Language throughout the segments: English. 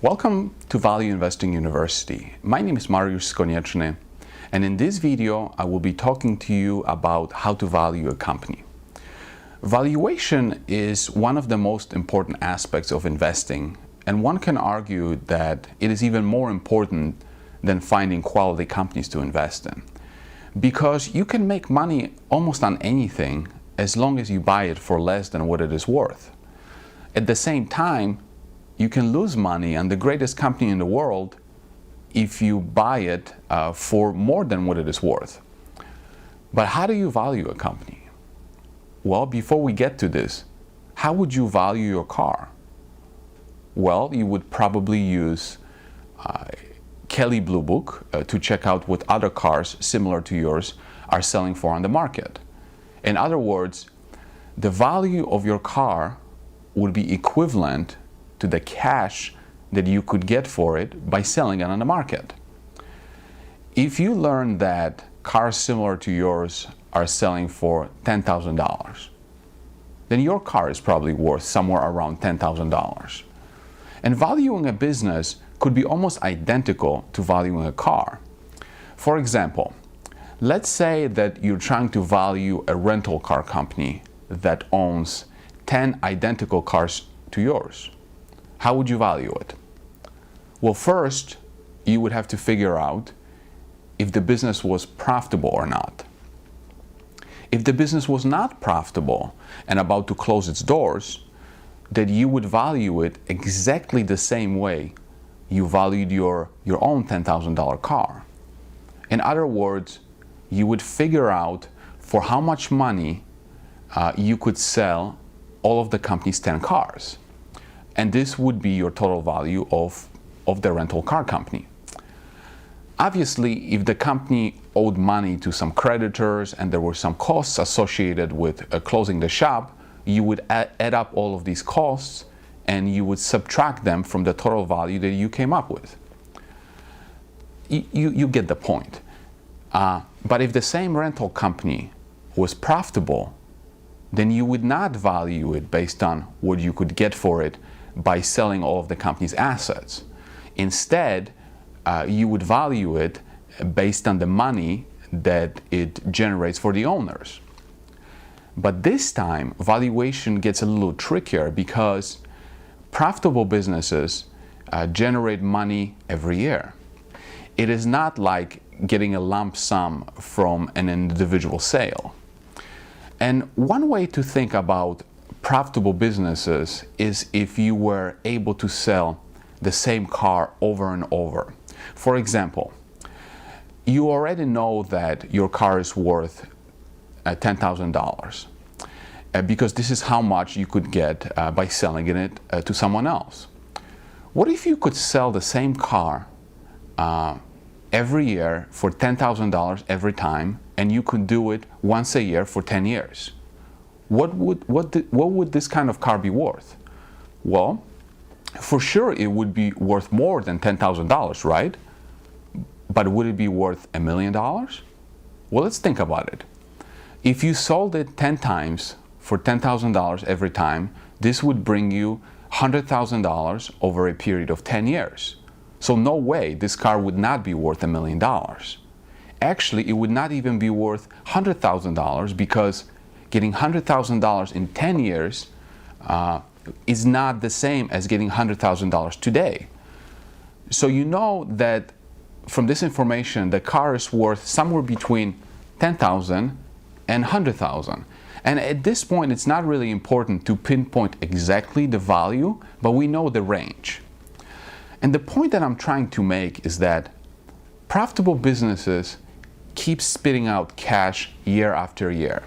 Welcome to Value Investing University. My name is Mariusz Konieczny, and in this video I will be talking to you about how to value a company. Valuation is one of the most important aspects of investing, and one can argue that it is even more important than finding quality companies to invest in. Because you can make money almost on anything as long as you buy it for less than what it is worth. At the same time, you can lose money on the greatest company in the world if you buy it for more than what it is worth. But how do you value a company? Well, before we get to this, how would you value your car? Well, you would probably use Kelley Blue Book to check out what other cars similar to yours are selling for on the market. In other words, the value of your car would be equivalent to the cash that you could get for it by selling it on the market. If you learn that cars similar to yours are selling for $10,000, then your car is probably worth somewhere around $10,000. And valuing a business could be almost identical to valuing a car. For example, let's say that you're trying to value a rental car company that owns 10 identical cars to yours. How would you value it? Well, first, you would have to figure out if the business was profitable or not. If the business was not profitable and about to close its doors, then you would value it exactly the same way you valued your own $10,000 car. In other words, you would figure out for how much money you could sell all of the company's 10 cars. And this would be your total value of the rental car company. Obviously, if the company owed money to some creditors and there were some costs associated with closing the shop, you would add up all of these costs and you would subtract them from the total value that you came up with. You get the point. But if the same rental company was profitable, then you would not value it based on what you could get for it by selling all of the company's assets. Instead, you would value it based on the money that it generates for the owners. But this time, valuation gets a little trickier because profitable businesses generate money every year. It is not like getting a lump sum from an individual sale. And one way to think about profitable businesses is if you were able to sell the same car over and over. For example, you already know that your car is worth $10,000 because this is how much you could get by selling it to someone else. What if you could sell the same car every year for $10,000 every time, and you could do it once a year for 10 years? What would this kind of car be worth? Well, for sure it would be worth more than $10,000, right? But would it be worth $1 million? Well, let's think about it. If you sold it 10 times for $10,000 every time, this would bring you $100,000 over a period of 10 years. So no way this car would not be worth $1 million. Actually, it would not even be worth $100,000 because getting $100,000 in 10 years is not the same as getting $100,000 today. So you know that from this information, the car is worth somewhere between $10,000 and $100,000. And at this point, it's not really important to pinpoint exactly the value, but we know the range. And the point that I'm trying to make is that profitable businesses keep spitting out cash year after year.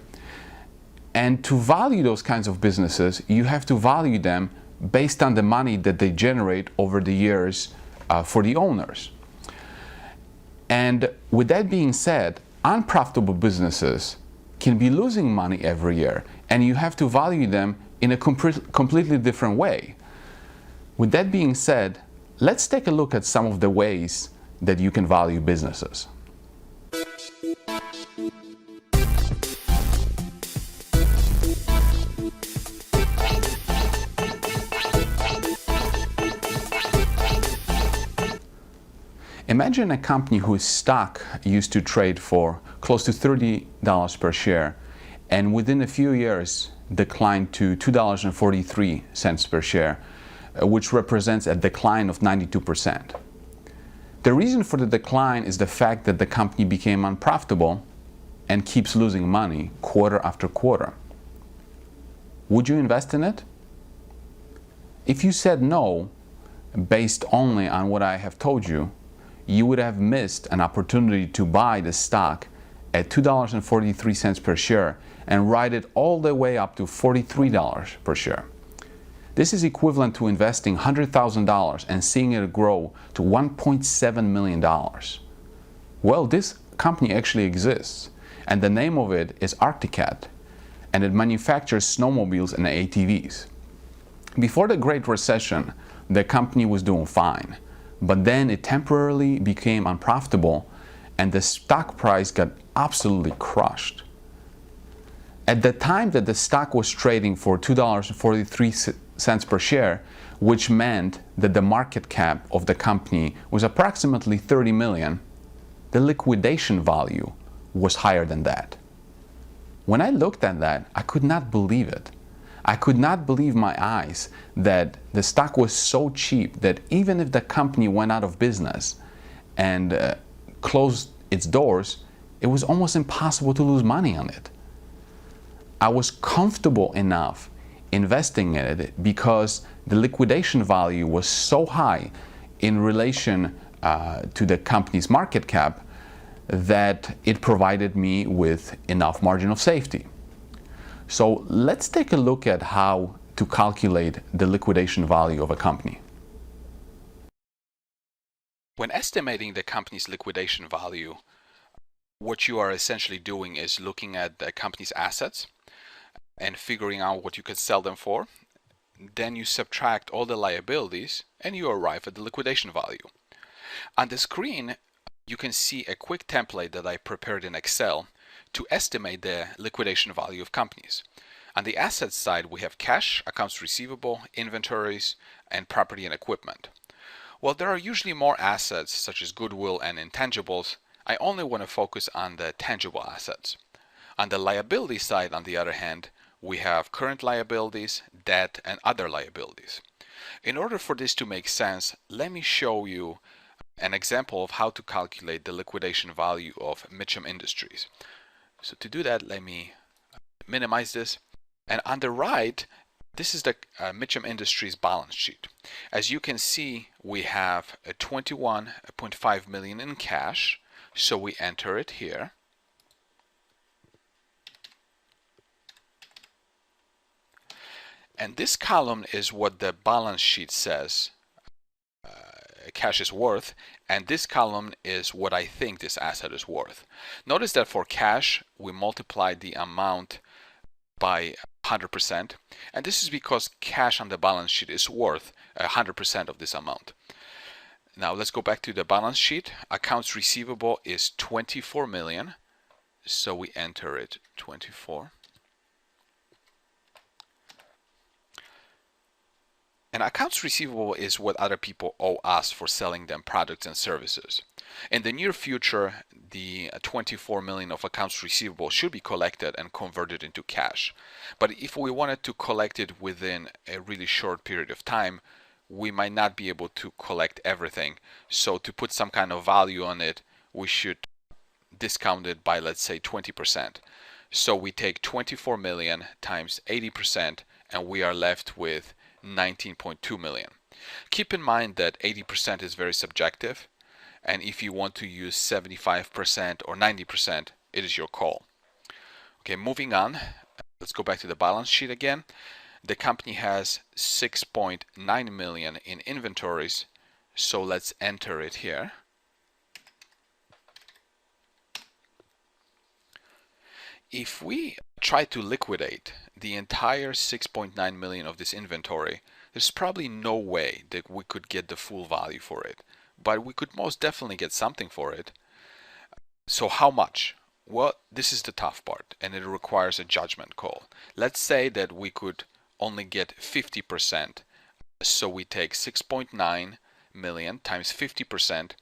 And to value those kinds of businesses, you have to value them based on the money that they generate over the years for the owners. And with that being said, unprofitable businesses can be losing money every year, and you have to value them in a completely different way. With that being said, let's take a look at some of the ways that you can value businesses. Imagine a company whose stock used to trade for close to $30 per share and within a few years declined to $2.43 per share, which represents a decline of 92%. The reason for the decline is the fact that the company became unprofitable and keeps losing money quarter after quarter. Would you invest in it? If you said no, based only on what I have told you, you would have missed an opportunity to buy the stock at $2.43 per share and ride it all the way up to $43 per share. This is equivalent to investing $100,000 and seeing it grow to $1.7 million. Well, this company actually exists, and the name of it is Arcticat, and it manufactures snowmobiles and ATVs. Before the Great Recession, the company was doing fine, but then it temporarily became unprofitable and the stock price got absolutely crushed. At the time that the stock was trading for $2.43 per share, which meant that the market cap of the company was approximately $30 million, the liquidation value was higher than that. When I looked at that, I could not believe it. I could not believe my eyes that the stock was so cheap that even if the company went out of business and closed its doors, it was almost impossible to lose money on it. I was comfortable enough investing in it because the liquidation value was so high in relation to the company's market cap that it provided me with enough margin of safety. So let's take a look at how to calculate the liquidation value of a company. When estimating the company's liquidation value, what you are essentially doing is looking at the company's assets and figuring out what you could sell them for. Then you subtract all the liabilities and you arrive at the liquidation value. On the screen, you can see a quick template that I prepared in Excel to estimate the liquidation value of companies. On the assets side, we have cash, accounts receivable, inventories, and property and equipment. While there are usually more assets such as goodwill and intangibles, I only want to focus on the tangible assets. On the liability side, on the other hand, we have current liabilities, debt, and other liabilities. In order for this to make sense, let me show you an example of how to calculate the liquidation value of Mitcham Industries. So to do that, let me minimize this. And on the right, this is the Mitcham Industries balance sheet. As you can see, we have a $21.5 million in cash. So we enter it here. And this column is what the balance sheet says cash is worth, and this column is what I think this asset is worth. Notice that for cash, we multiplied the amount by 100%, and this is because cash on the balance sheet is worth 100% of this amount. Now let's go back to the balance sheet. Accounts receivable is 24 million, so we enter it 24. And accounts receivable is what other people owe us for selling them products and services. In the near future, the 24 million of accounts receivable should be collected and converted into cash. But if we wanted to collect it within a really short period of time, we might not be able to collect everything. So to put some kind of value on it, we should discount it by, let's say, 20%. So we take 24 million times 80% and we are left with 19.2 million. Keep in mind that 80% is very subjective, and if you want to use 75% or 90%, it is your call. Okay, moving on, let's go back to the balance sheet again. The company has 6.9 million in inventories, so let's enter it here. If we try to liquidate the entire 6.9 million of this inventory, there's probably no way that we could get the full value for it, but we could most definitely get something for it. So how much? Well, this is the tough part, and it requires a judgment call. Let's say that we could only get 50%, so we take 6.9 million times 50%,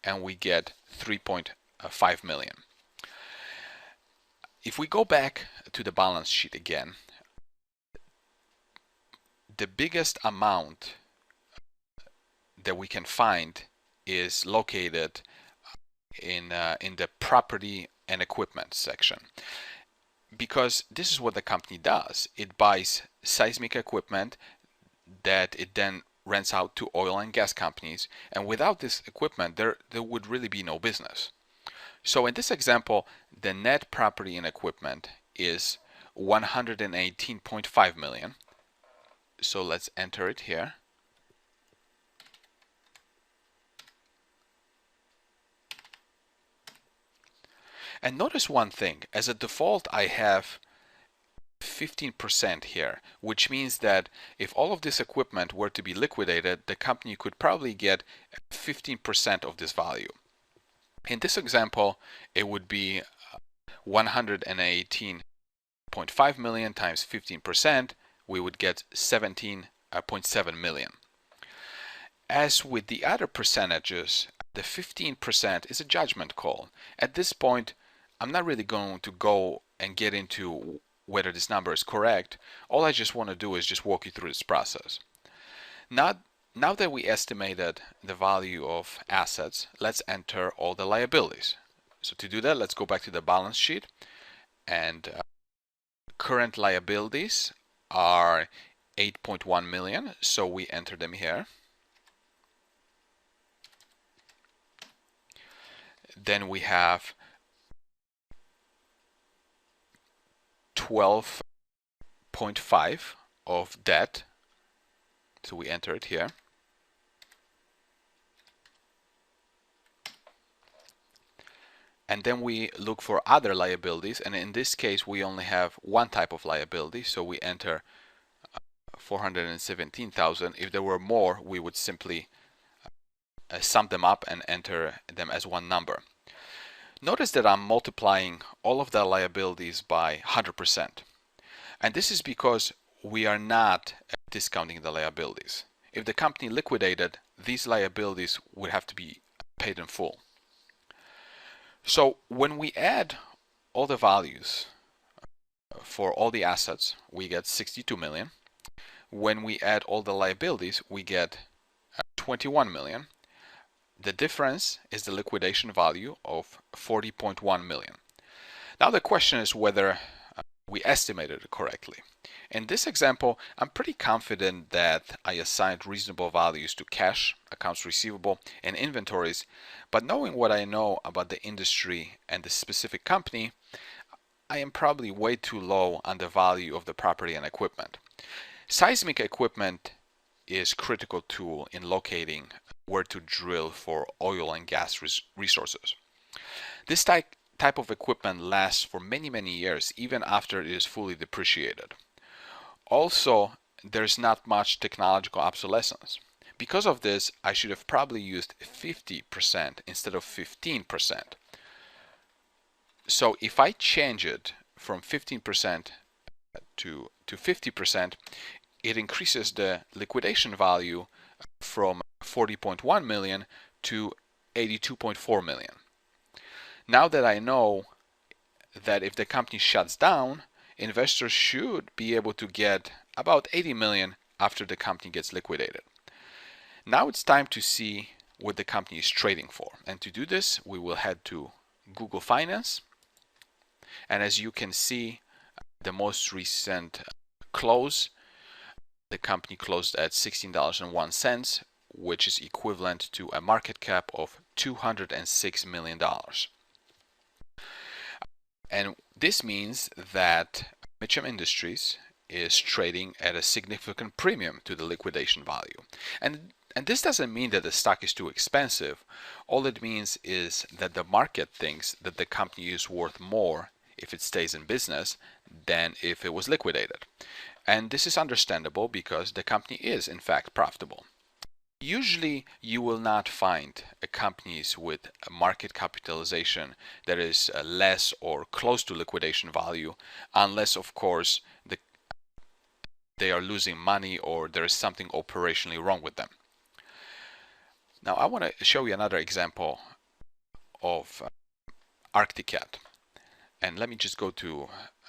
and we get 3.5 million. If we go back to the balance sheet again, the biggest amount that we can find is located in the property and equipment section, because this is what the company does. It buys seismic equipment that it then rents out to oil and gas companies, and without this equipment there would really be no business. So in this example, the net property and equipment is 118.5 million. So let's enter it here. And notice one thing, as a default I have 15% here, which means that if all of this equipment were to be liquidated, the company could probably get 15% of this value. In this example, it would be 118.5 million times 15%, we would get 17.7 million. As with the other percentages, the 15% is a judgment call. At this point, I'm not really going to go and get into whether this number is correct. All I just want to do is just walk you through this process. Now that we estimated the value of assets, let's enter all the liabilities. So to do that, let's go back to the balance sheet, and current liabilities are 8.1 million, so we enter them here. Then we have 12.5 of debt, so we enter it here. And then we look for other liabilities, and in this case we only have one type of liability, so we enter 417,000. If there were more, we would simply sum them up and enter them as one number. Notice that I'm multiplying all of the liabilities by 100%. And this is because we are not discounting the liabilities. If the company liquidated, these liabilities would have to be paid in full. So when we add all the values for all the assets, we get 62 million. When we add all the liabilities, we get 21 million. The difference is the liquidation value of 40.1 million. Now the question is whether we estimated it correctly. In this example, I'm pretty confident that I assigned reasonable values to cash, accounts receivable, and inventories, but knowing what I know about the industry and the specific company, I am probably way too low on the value of the property and equipment. Seismic equipment is a critical tool in locating where to drill for oil and gas resources. This type of equipment lasts for many years, even after it is fully depreciated. Also, there's not much technological obsolescence. Because of this, I should have probably used 50% instead of 15%. So if I change it from 15% to 50%, it increases the liquidation value from 40.1 million to 82.4 million. Now that I know that if the company shuts down, investors should be able to get about 80 million after the company gets liquidated. Now it's time to see what the company is trading for. And to do this, we will head to Google Finance. And as you can see, the most recent close, the company closed at $16.01, which is equivalent to a market cap of $206 million. And this means that Mitcham Industries is trading at a significant premium to the liquidation value. And this doesn't mean that the stock is too expensive. All it means is that the market thinks that the company is worth more if it stays in business than if it was liquidated. And this is understandable because the company is in fact profitable. Usually, you will not find companies with a market capitalization that is less or close to liquidation value, unless, of course, they are losing money or there is something operationally wrong with them. Now, I want to show you another example of Arcticat. And let me just go to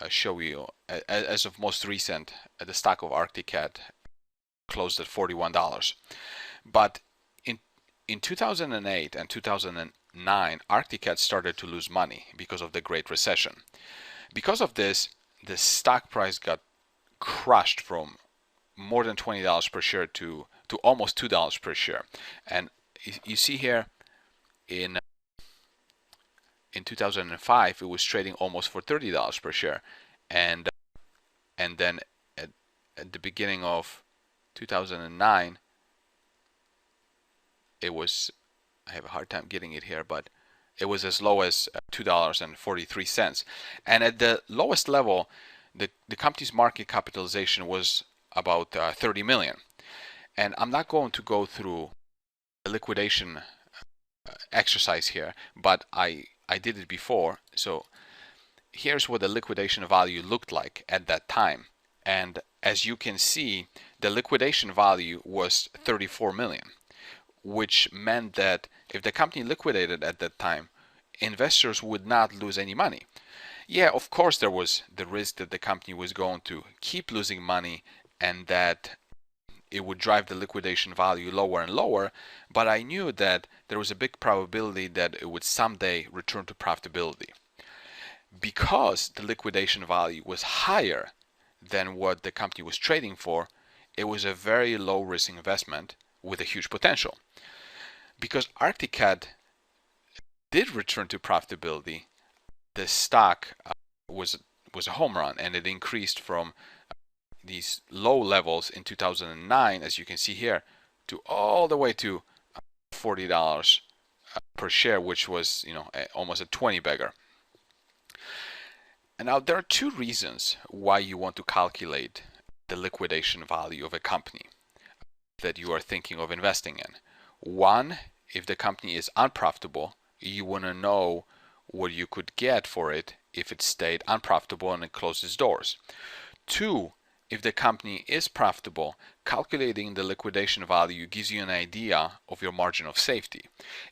show you, as of most recent, the stock of Arcticat closed at $41. But in 2008 and 2009, Arcticat started to lose money because of the Great Recession. Because of this, the stock price got crushed from more than $20 per share to almost $2 per share. And you see here in 2005 it was trading almost for $30 per share, and then at the beginning of 2009 it was, I have a hard time getting it here, but it was as low as $2.43. And at the lowest level, the company's market capitalization was about 30 million. And I'm not going to go through a liquidation exercise here, but I did it before. So here's what the liquidation value looked like at that time. And as you can see, the liquidation value was 34 million, which meant that if the company liquidated at that time, investors would not lose any money. Yeah, of course there was the risk that the company was going to keep losing money and that it would drive the liquidation value lower and lower, but I knew that there was a big probability that it would someday return to profitability. Because the liquidation value was higher than what the company was trading for, it was a very low risk investment with a huge potential. Because Arcticat did return to profitability, the stock was a home run, and it increased from these low levels in 2009, as you can see here, to all the way to $40 per share, which was, almost a 20 bagger. And now there are two reasons why you want to calculate the liquidation value of a company that you are thinking of investing in. One, if the company is unprofitable, you want to know what you could get for it if it stayed unprofitable and it closed its doors. Two, if the company is profitable, calculating the liquidation value gives you an idea of your margin of safety.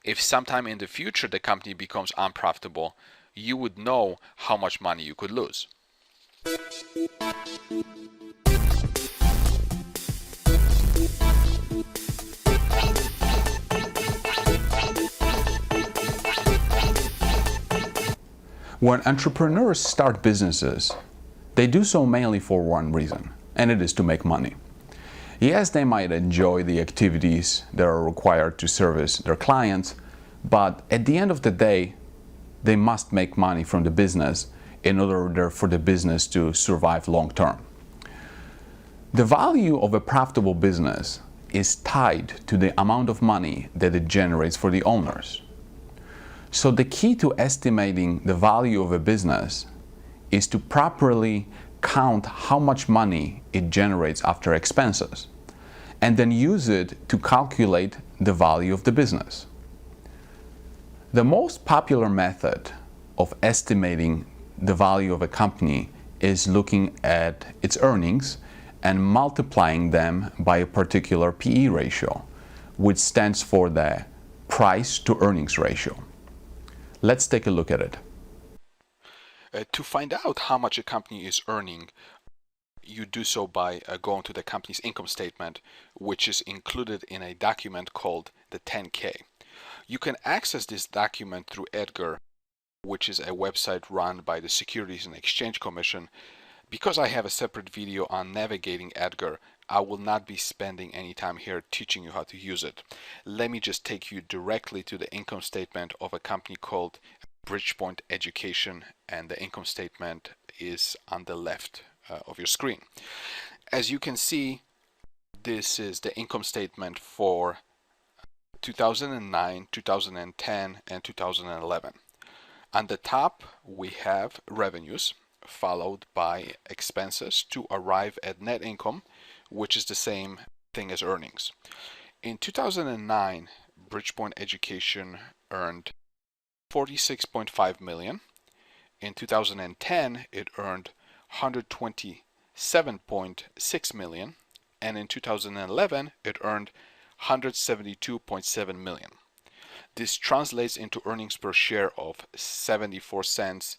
If sometime in the future the company becomes unprofitable, you would know how much money you could lose. When entrepreneurs start businesses, they do so mainly for one reason, and it is to make money. Yes, they might enjoy the activities that are required to service their clients, but at the end of the day, they must make money from the business in order for the business to survive long term. The value of a profitable business is tied to the amount of money that it generates for the owners. So the key to estimating the value of a business is to properly count how much money it generates after expenses, and then use it to calculate the value of the business. The most popular method of estimating the value of a company is looking at its earnings and multiplying them by a particular PE ratio, which stands for the price to earnings ratio. Let's take a look at it. To find out how much a company is earning, you do so by going to the company's income statement, which is included in a document called the 10K. You can access this document through EDGAR, which is a website run by the Securities and Exchange Commission. Because I have a separate video on navigating EDGAR, I will not be spending any time here teaching you how to use it. Let me just take you directly to the income statement of a company called Bridgepoint Education, and the income statement is on the left of your screen. As you can see, this is the income statement for 2009, 2010, and 2011. On the top, we have revenues, followed by expenses to arrive at net income, which is the same thing as earnings. In 2009, Bridgepoint Education earned 46.5 million. In 2010, it earned 127.6 million, and in 2011, it earned 172.7 million. This translates into earnings per share of 74 cents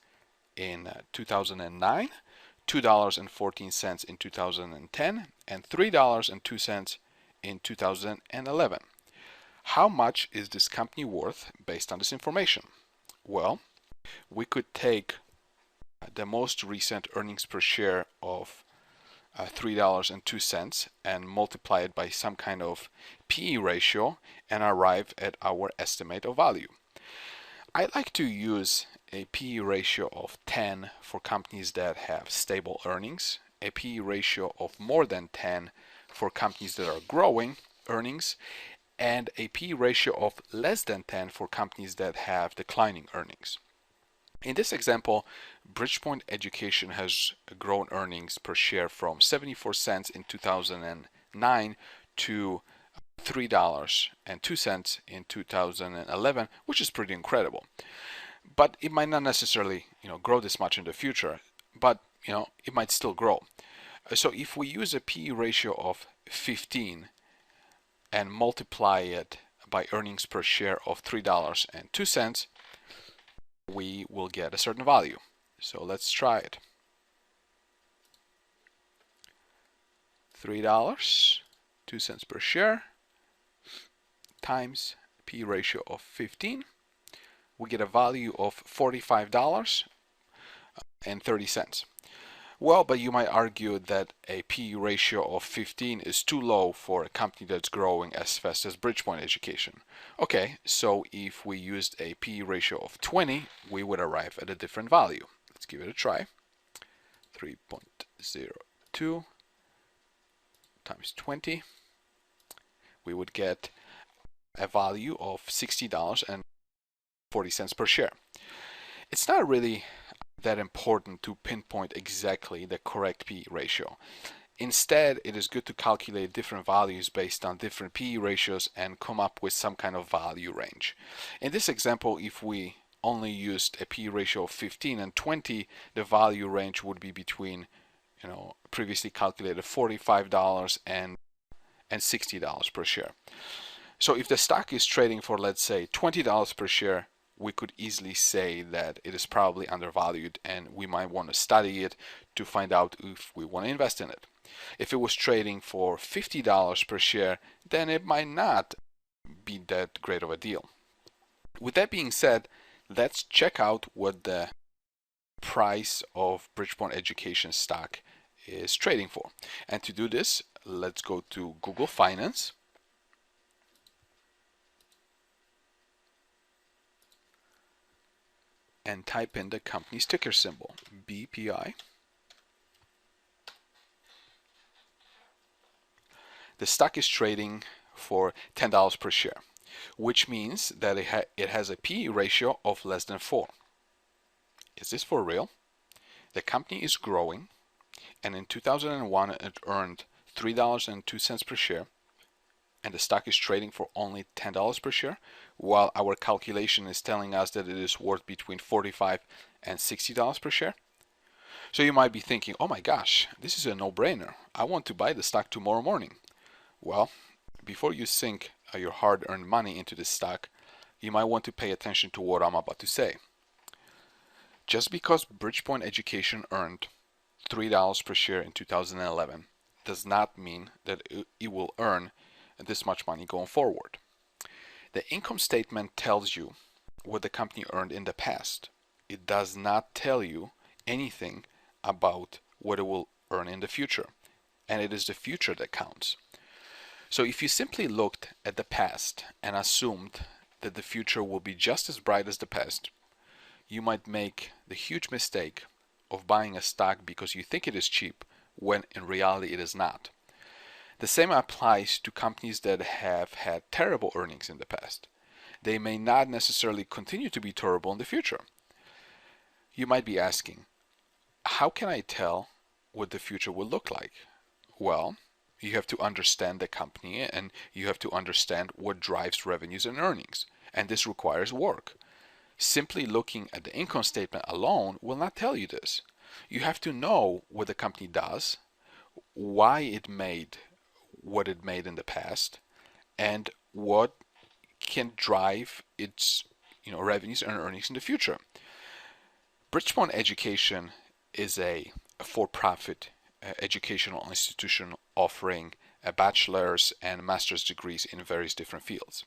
in 2009, $2.14 in 2010, and $3.02 in 2011. How much is this company worth based on this information? Well, we could take the most recent earnings per share of $3.02 and multiply it by some kind of PE ratio and arrive at our estimate of value. I like to use a PE ratio of 10 for companies that have stable earnings, a PE ratio of more than 10 for companies that are growing earnings, and a PE ratio of less than 10 for companies that have declining earnings. In this example, Bridgepoint Education has grown earnings per share from 74 cents in 2009 to $3.02 in 2011, which is pretty incredible. But it might not necessarily, grow this much in the future, but it might still grow. So if we use a PE ratio of 15 and multiply it by earnings per share of $3.02, we will get a certain value. So let's try it. $3.02 per share times P ratio of 15. We get a value of $45.30. Well, but you might argue that a P ratio of 15 is too low for a company that's growing as fast as Bridgepoint Education. Okay, so if we used a P ratio of 20, we would arrive at a different value. Let's give it a try. 3.02 times 20. We would get a value of $60.40 per share. It's not really that important to pinpoint exactly the correct PE ratio. Instead, it is good to calculate different values based on different PE ratios and come up with some kind of value range. In this example, if we only used a PE ratio of 15 and 20, the value range would be between, previously calculated $45 and $60 per share. So if the stock is trading for, let's say, $20 per share, we could easily say that it is probably undervalued and we might want to study it to find out if we want to invest in it. If it was trading for $50 per share, then it might not be that great of a deal. With that being said, let's check out what the price of Bridgepoint Education stock is trading for. And to do this, let's go to Google Finance. And type in the company's ticker symbol, BPI. The stock is trading for $10 per share, which means that it has a PE ratio of less than 4. Is this for real? The company is growing, and in 2001 it earned $3.02 per share, and the stock is trading for only $10 per share, while our calculation is telling us that it is worth between $45 and $60 per share. So you might be thinking, oh my gosh, this is a no-brainer. I want to buy the stock tomorrow morning. Well, before you sink your hard-earned money into this stock, you might want to pay attention to what I'm about to say. Just because Bridgepoint Education earned $3 per share in 2011 does not mean that it will earn this much money going forward. The income statement tells you what the company earned in the past. It does not tell you anything about what it will earn in the future, and it is the future that counts. So if you simply looked at the past and assumed that the future will be just as bright as the past, you might make the huge mistake of buying a stock because you think it is cheap when in reality it is not. The same applies to companies that have had terrible earnings in the past. They may not necessarily continue to be terrible in the future. You might be asking, how can I tell what the future will look like? Well, You have to understand the company, and you have to understand what drives revenues and earnings. And this requires work. Simply looking at the income statement alone will not tell you this. You have to know what the company does, why it made what it made in the past, and what can drive its revenues and earnings in the future. Bridgepoint Education is a for-profit educational institution offering bachelor's and master's degrees in various different fields.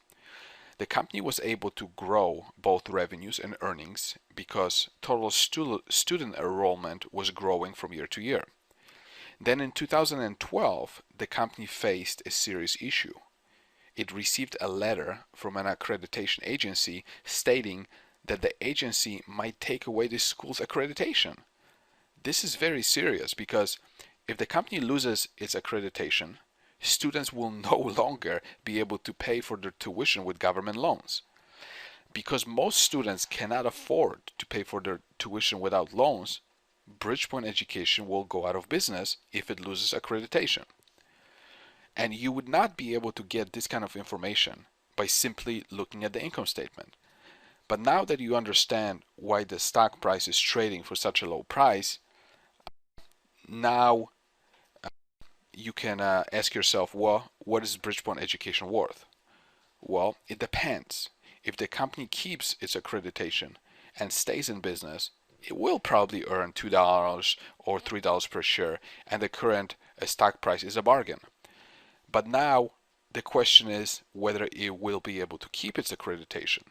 The company was able to grow both revenues and earnings because total student enrollment was growing from year to year. Then in 2012, the company faced a serious issue. It received a letter from an accreditation agency stating that the agency might take away the school's accreditation. This is very serious because if the company loses its accreditation, students will no longer be able to pay for their tuition with government loans. Because most students cannot afford to pay for their tuition without loans, Bridgepoint Education will go out of business if it loses accreditation. And you would not be able to get this kind of information by simply looking at the income statement. But now that you understand why the stock price is trading for such a low price, now you can ask yourself, well, what is Bridgepoint Education worth? Well, it depends. If the company keeps its accreditation and stays in business, it will probably earn $2 or $3 per share, and the current stock price is a bargain. But now the question is whether it will be able to keep its accreditation.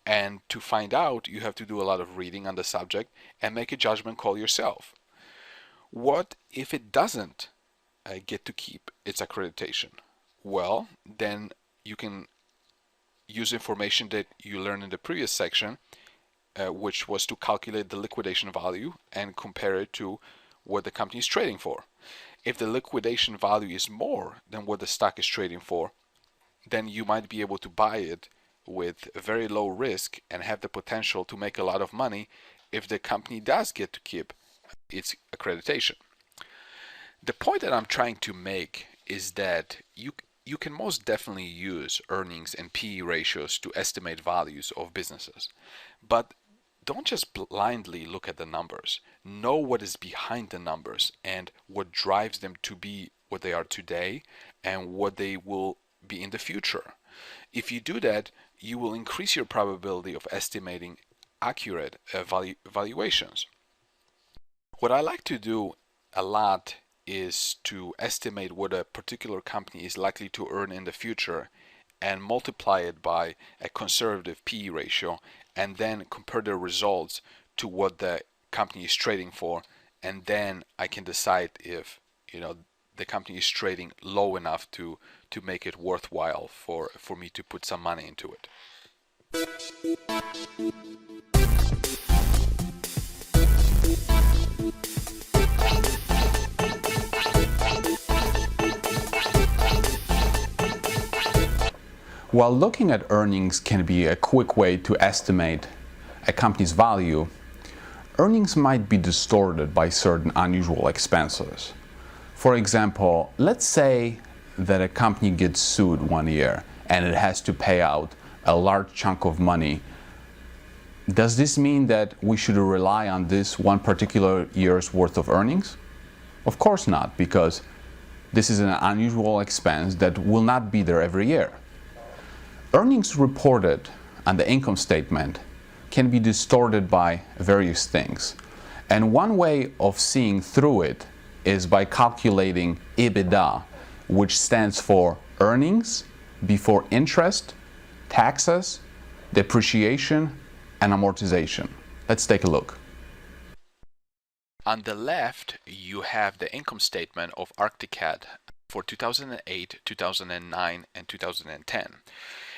And to find out, you have to do a lot of reading on the subject and make a judgment call yourself. What if it doesn't get to keep its accreditation? Well, then you can use information that you learned in the previous section, which was to calculate the liquidation value and compare it to what the company is trading for. If the liquidation value is more than what the stock is trading for, then you might be able to buy it with very low risk and have the potential to make a lot of money if the company does get to keep its accreditation. The point that I'm trying to make is that you can most definitely use earnings and PE ratios to estimate values of businesses, but don't just blindly look at the numbers. Know what is behind the numbers and what drives them to be what they are today and what they will be in the future. If you do that, you will increase your probability of estimating accurate valuations. What I like to do a lot is to estimate what a particular company is likely to earn in the future and multiply it by a conservative PE ratio, and then compare the results to what the company is trading for, and then I can decide if the company is trading low enough to make it worthwhile for me to put some money into it. While looking at earnings can be a quick way to estimate a company's value, earnings might be distorted by certain unusual expenses. For example, let's say that a company gets sued one year and it has to pay out a large chunk of money. Does this mean that we should rely on this one particular year's worth of earnings? Of course not, because this is an unusual expense that will not be there every year. Earnings reported on the income statement can be distorted by various things. And one way of seeing through it is by calculating EBITDA, which stands for earnings before interest, taxes, depreciation, and amortization. Let's take a look. On the left, you have the income statement of Arcticad for 2008, 2009, and 2010.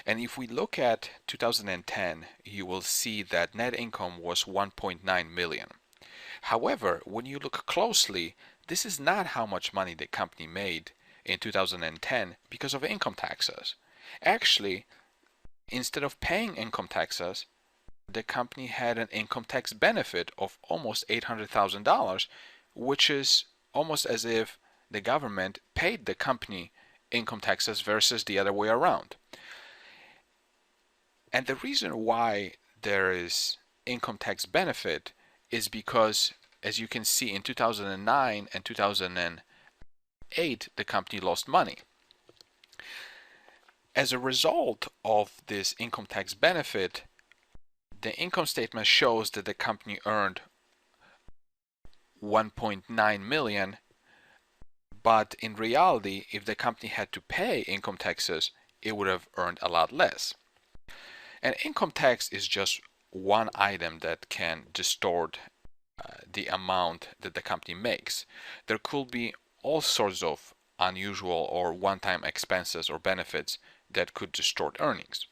And if we look at 2010, you will see that net income was 1.9 million. However, when you look closely, this is not how much money the company made in 2010 because of income taxes. Actually, instead of paying income taxes, the company had an income tax benefit of almost $800,000, which is almost as if the government paid the company income taxes versus the other way around. And the reason why there is income tax benefit is because, as you can see, in 2009 and 2008, the company lost money. As a result of this income tax benefit, the income statement shows that the company earned 1.9 million, but in reality, if the company had to pay income taxes, it would have earned a lot less. And income tax is just one item that can distort the amount that the company makes. There could be all sorts of unusual or one-time expenses or benefits that could distort earnings.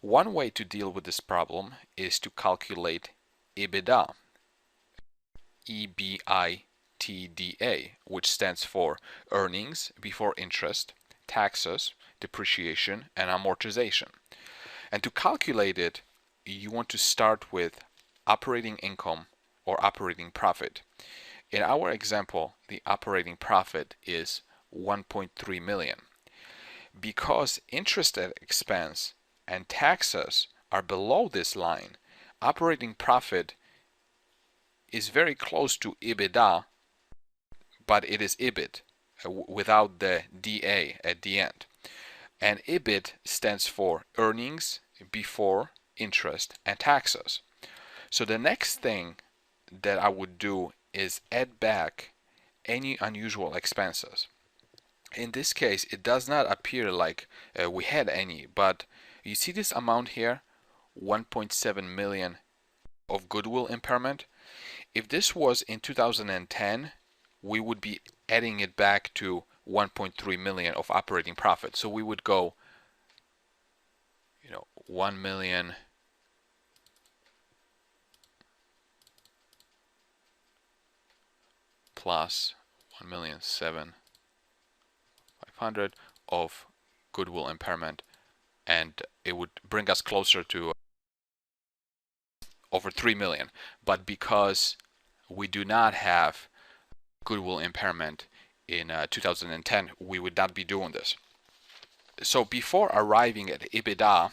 One way to deal with this problem is to calculate EBITDA, EBITDA, which stands for earnings before interest, taxes, depreciation, and amortization. And to calculate it, you want to start with operating income or operating profit. In our example, the operating profit is 1.3 million. Because interest expense and taxes are below this line, operating profit is very close to EBITDA, but it is EBIT without the DA at the end. And EBIT stands for earnings before interest and taxes. So the next thing that I would do is add back any unusual expenses. In this case, it does not appear like we had any, but you see this amount here, 1.7 million of goodwill impairment. If this was in 2010, we would be adding it back to 1.3 million of operating profit. So we would go, 1 million plus 1,750,000 of goodwill impairment, and it would bring us closer to over 3 million. But because we do not have goodwill impairment in 2010, we would not be doing this. So before arriving at EBITDA,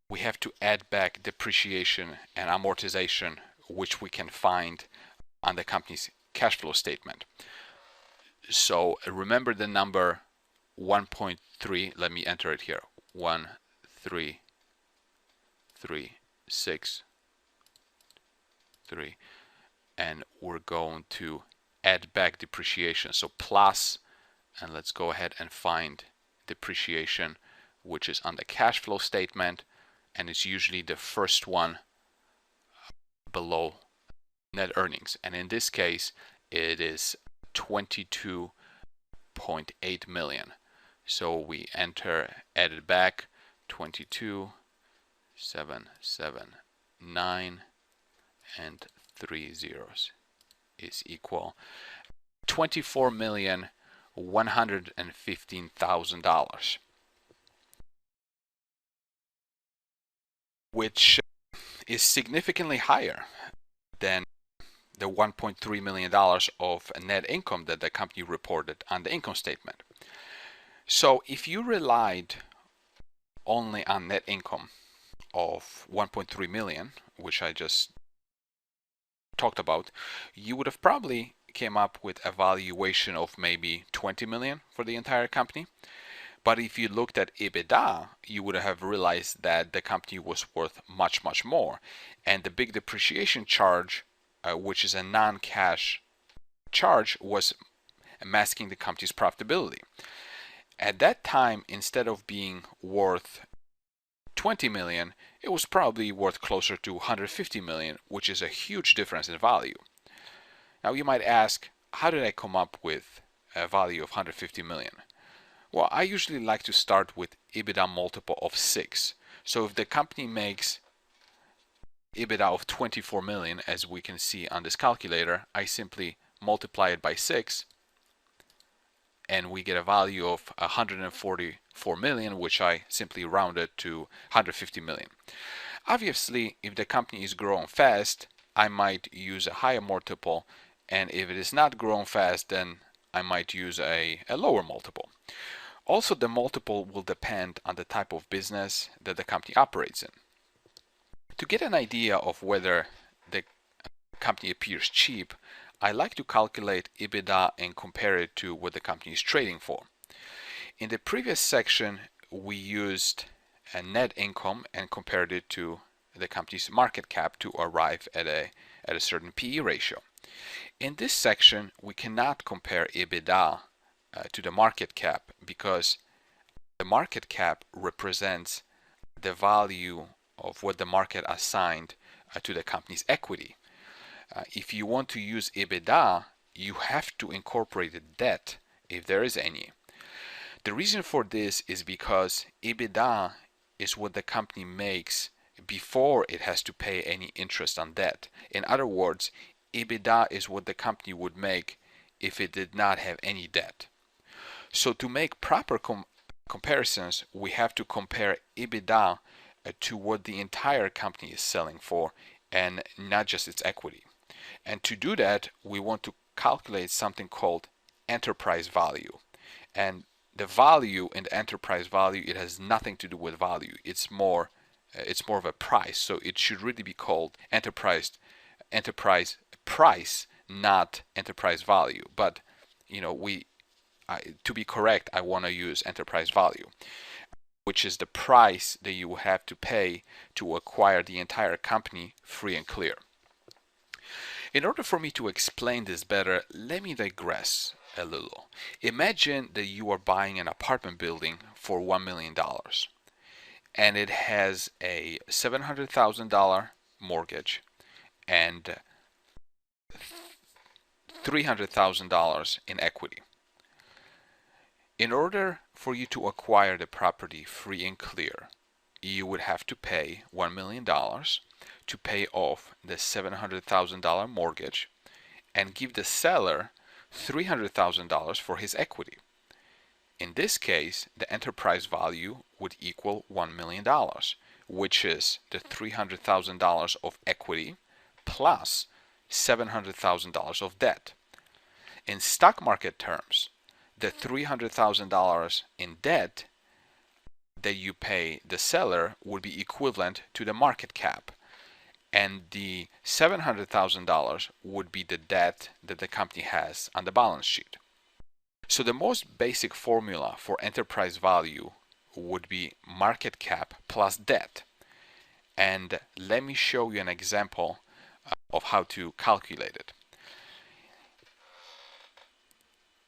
we have to add back depreciation and amortization, which we can find on the company's cash flow statement. So remember the number 1.3. Let me enter it here. 1,336,3, and we're going to add back depreciation. So plus, and let's go ahead and find depreciation, which is on the cash flow statement, and it's usually the first one below net earnings. And in this case, it is 22.8 million. So we enter, add it back, 22,779 and 3 zeros is equal $24,115,000, which is significantly higher than the $1.3 million of net income that the company reported on the income statement. So if you relied only on net income of 1.3 million, which I just talked about, you would have probably came up with a valuation of maybe 20 million for the entire company. But if you looked at EBITDA, you would have realized that the company was worth much, much more. And the big depreciation charge, which is a non-cash charge, was masking the company's profitability. At that time, instead of being worth 20 million, it was probably worth closer to 150 million, which is a huge difference in value. Now you might ask, how did I come up with a value of 150 million? Well, I usually like to start with EBITDA multiple of 6. So if the company makes EBITDA of 24 million, as we can see on this calculator, I simply multiply it by 6, and we get a value of 144 million, which I simply rounded to 150 million. Obviously, if the company is growing fast, I might use a higher multiple, and if it is not growing fast, then I might use a lower multiple. Also, the multiple will depend on the type of business that the company operates in. To get an idea of whether the company appears cheap, I like to calculate EBITDA and compare it to what the company is trading for. In the previous section, we used a net income and compared it to the company's market cap to arrive at a certain PE ratio. In this section, we cannot compare EBITDA to the market cap because the market cap represents the value of what the market assigned to the company's equity. If you want to use EBITDA, you have to incorporate the debt if there is any. The reason for this is because EBITDA is what the company makes before it has to pay any interest on debt. In other words, EBITDA is what the company would make if it did not have any debt. So to make proper comparisons, we have to compare EBITDA to what the entire company is selling for and not just its equity. And to do that, we want to calculate something called enterprise value. And the value in the enterprise value, it has nothing to do with value. It's more of a price. So it should really be called enterprise price, not enterprise value. But to be correct, I want to use enterprise value, which is the price that you will have to pay to acquire the entire company free and clear. In order for me to explain this better, let me digress a little. Imagine that you are buying an apartment building for $1 million and it has a $700,000 mortgage and $300,000 in equity. In order for you to acquire the property free and clear, you would have to pay $1 million to pay off the $700,000 mortgage and give the seller $300,000 for his equity. In this case, the enterprise value would equal $1 million, which is the $300,000 of equity plus $700,000 of debt. In stock market terms, the $300,000 in debt that you pay the seller would be equivalent to the market cap, and the $700,000 would be the debt that the company has on the balance sheet. So the most basic formula for enterprise value would be market cap plus debt. And let me show you an example of how to calculate it.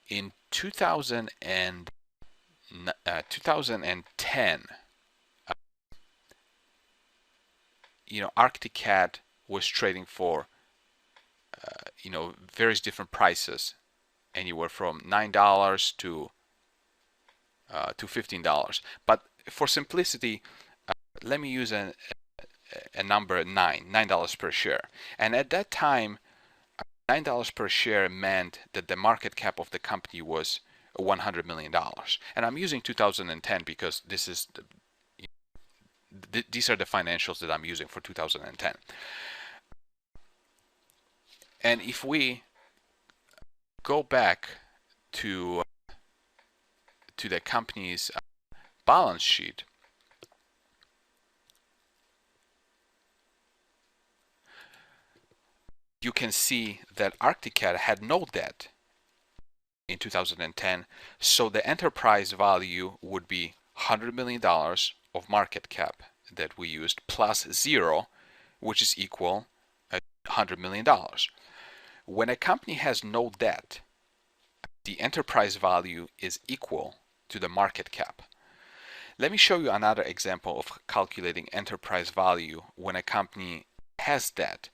In 2010, Arctic was trading for various different prices, anywhere from $9 to $15. But for simplicity, let me use a number $9 per share. And at that time, $9 per share meant that the market cap of the company was $100 million. And I'm using 2010 because these are the financials that I'm using for 2010. And if we go back to the company's balance sheet, you can see that Arctic Cat had no debt in 2010, so the enterprise value would be $100 million of market cap that we used plus 0, which is equal to $100 million. When a company has no debt, the enterprise value is equal to the market cap. Let me show you another example of calculating enterprise value when a company has debt.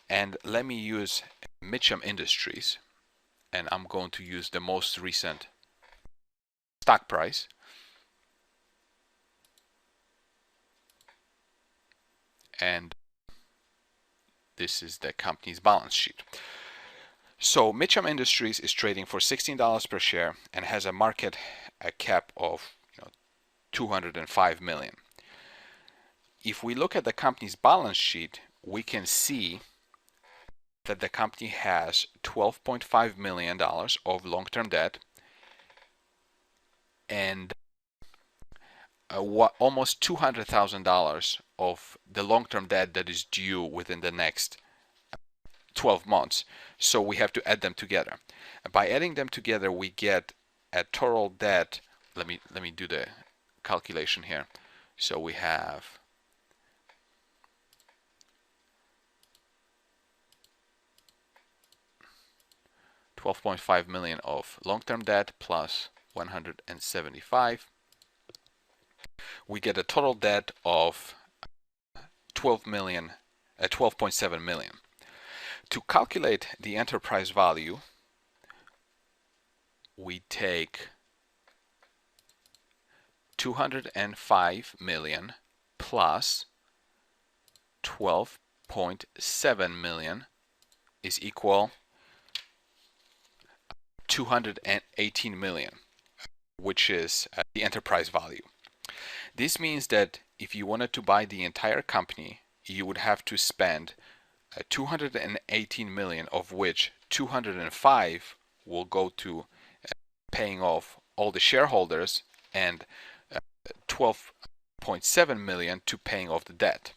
And let me use Mitcham Industries, and I'm going to use the most recent stock price. And this is the company's balance sheet. So Mitcham Industries is trading for $16 per share and has a market cap of $205 million. If we look at the company's balance sheet, we can see that the company has $12.5 million of long-term debt and almost $200,000 of the long-term debt that is due within the next 12 months. So we have to add them together. By adding them together, we get a total debt. Let me do the calculation here. So we have $12.5 million of long-term debt plus 175. We get a total debt of 12 million, 12.7 million. To calculate the enterprise value, we take 205 million plus 12.7 million is equal 218 million, which is the enterprise value. This means that if you wanted to buy the entire company, you would have to spend 218 million, of which 205 will go to paying off all the shareholders and 12.7 million to paying off the debt.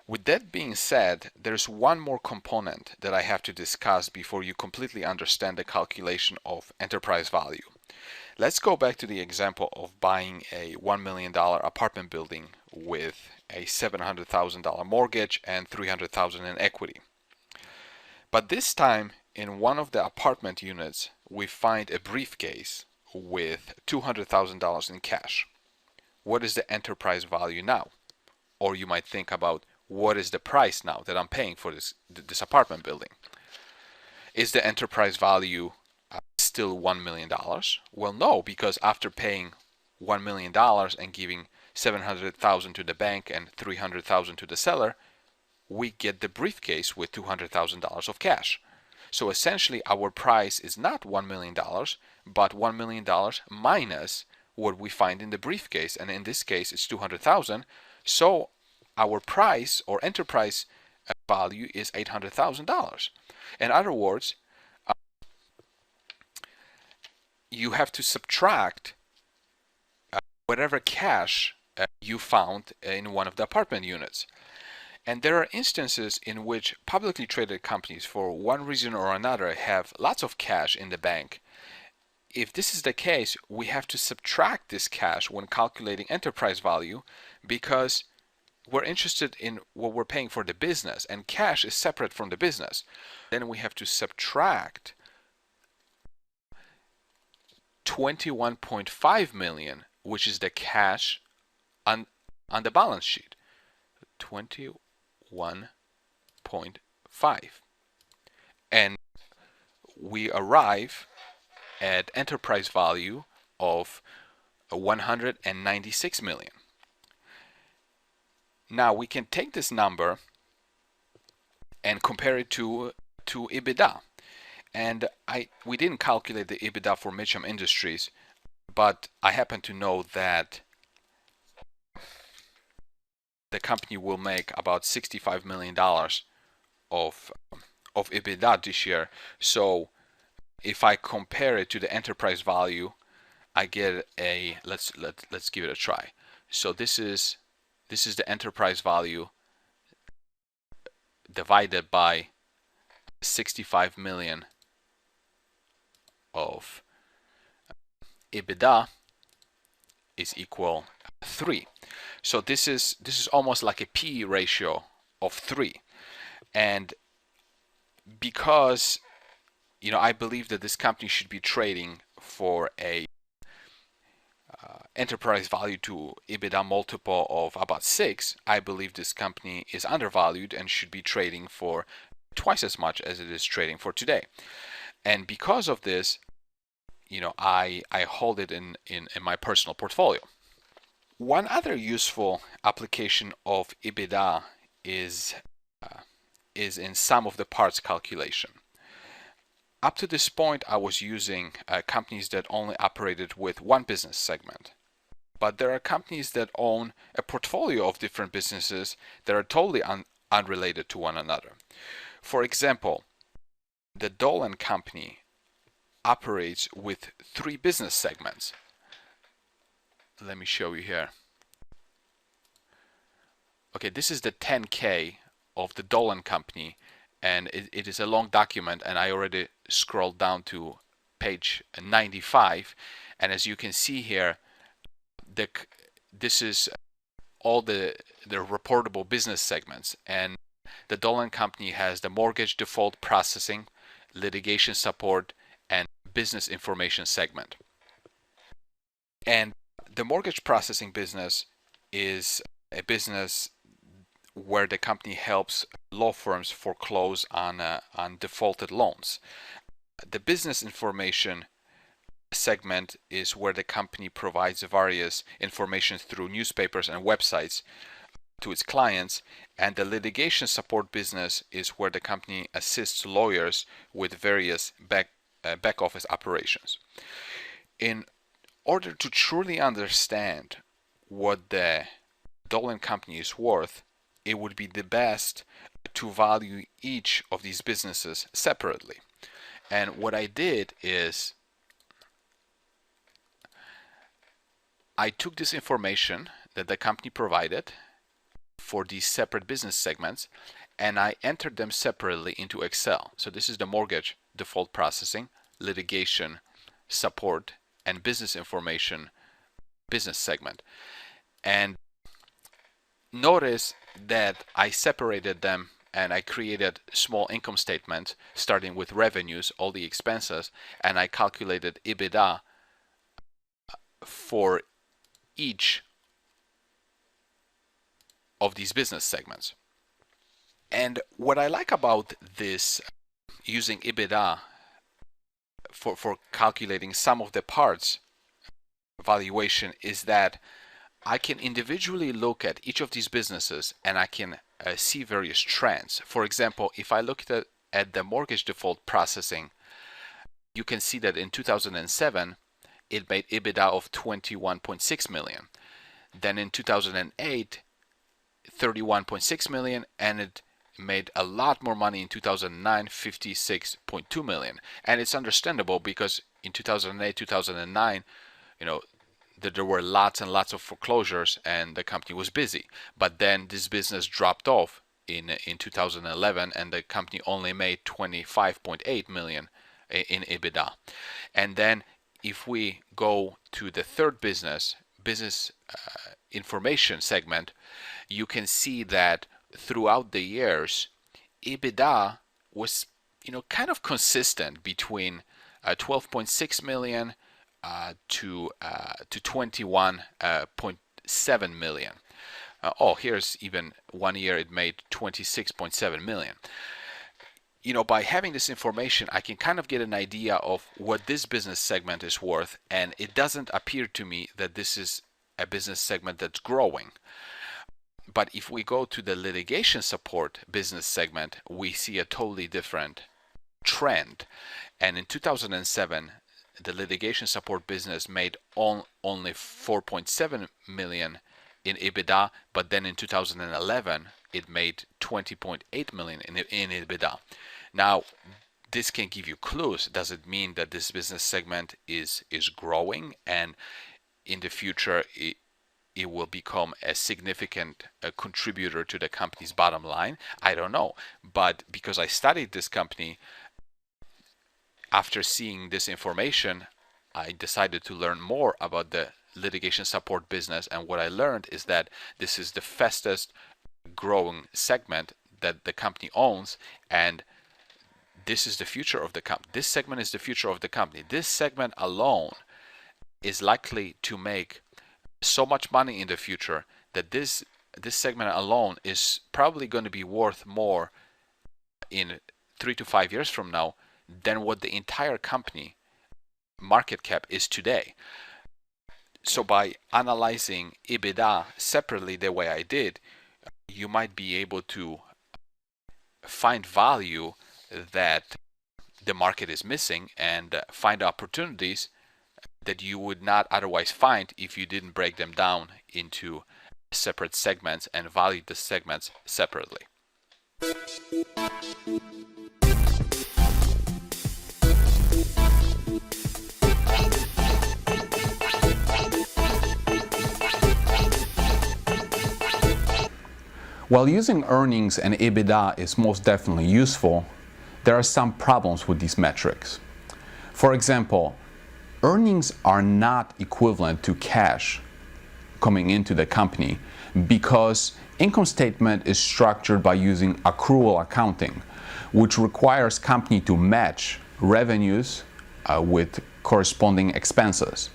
With that being said, there's one more component that I have to discuss before you completely understand the calculation of enterprise value. Let's go back to the example of buying a $1 million apartment building with a $700,000 mortgage and $300,000 in equity. But this time, in one of the apartment units, we find a briefcase with $200,000 in cash. What is the enterprise value now? Or you might think about, what is the price now that I'm paying for this apartment building? Is the enterprise value still $1 million? Well, no, because after paying $1 million and giving $700,000 to the bank and $300,000 to the seller, we get the briefcase with $200,000 of cash. So essentially, our price is not $1 million, but $1 million minus what we find in the briefcase, and in this case, it's $200,000. So our price or enterprise value is $800,000. In other words, you have to subtract whatever cash you found in one of the apartment units. And there are instances in which publicly traded companies, for one reason or another, have lots of cash in the bank. If this is the case, we have to subtract this cash when calculating enterprise value, because we're interested in what we're paying for the business, and cash is separate from the business. Then we have to subtract 21.5 million, which is the cash on the balance sheet. 21.5. And we arrive at enterprise value of 196 million. Now we can take this number and compare it to EBITDA. And we didn't calculate the EBITDA for Mitcham Industries, but I happen to know that the company will make about $65 million of EBITDA this year. So if I compare it to the enterprise value, I get a let's give it a try. So this is the enterprise value divided by 65 million of EBITDA is equal 3. So this is almost like a P/E ratio of 3. And because I believe that this company should be trading for a enterprise value to EBITDA multiple of about 6, I believe this company is undervalued and should be trading for twice as much as it is trading for today. And because of this, I hold it in my personal portfolio. One other useful application of EBITDA is in sum of the parts calculation. Up to this point, I was using companies that only operated with one business segment. But there are companies that own a portfolio of different businesses that are totally unrelated to one another. For example, the Dolan Company operates with 3 business segments. Let me show you here. Okay, this is the 10K of the Dolan Company, and it is a long document, and I already scrolled down to page 95, and as you can see here, this is all the reportable business segments, and the Dolan Company has the mortgage default processing, litigation support, and business information segment. And the mortgage processing business is a business where the company helps law firms foreclose on defaulted loans. The business information segment is where the company provides various information through newspapers and websites to its clients, and the litigation support business is where the company assists lawyers with various back office operations. In order to truly understand what the Dolan Company is worth, it would be the best to value each of these businesses separately. And what I did is I took this information that the company provided for these separate business segments, and I entered them separately into Excel. So this is the mortgage default processing, litigation support, and business information business segment. And notice that I separated them and I created small income statement starting with revenues, all the expenses, and I calculated EBITDA for each of these business segments. And what I like about this using EBITDA for calculating some of the parts valuation is that I can individually look at each of these businesses and I can see various trends. For example, if I looked at the mortgage default processing, you can see that in 2007 it made EBITDA of 21.6 million. Then in 2008, 31.6 million, and it made a lot more money in 2009, 56.2 million. And it's understandable because in 2008, 2009, there were lots and lots of foreclosures and the company was busy. But then this business dropped off in 2011 and the company only made 25.8 million in EBITDA. And then if we go to the third business information segment, you can see that throughout the years, EBITDA was kind of consistent between 12.6 million to 21.7 million. Here's even one year it made 26.7 million. By having this information, I can kind of get an idea of what this business segment is worth, and it doesn't appear to me that this is a business segment that's growing. But if we go to the litigation support business segment, we see a totally different trend. And in 2007, the litigation support business made only 4.7 million in EBITDA, but then in 2011, it made 20.8 million in EBITDA. Now, this can give you clues. Does it mean that this business segment is growing and in the future it will become a significant contributor to the company's bottom line? I don't know. But because I studied this company, after seeing this information, I decided to learn more about the litigation support business, and what I learned is that this is the fastest growing segment that the company owns, and this is the future of the company. This segment is the future of the company. This segment alone is likely to make so much money in the future that this segment alone is probably going to be worth more in 3 to 5 years from now than what the entire company market cap is today. So by analyzing EBITDA separately the way I did, you might be able to find value that the market is missing and find opportunities that you would not otherwise find if you didn't break them down into separate segments and value the segments separately. While using earnings and EBITDA is most definitely useful, there are some problems with these metrics. For example, earnings are not equivalent to cash coming into the company because income statement is structured by using accrual accounting, which requires company to match revenues with corresponding expenses.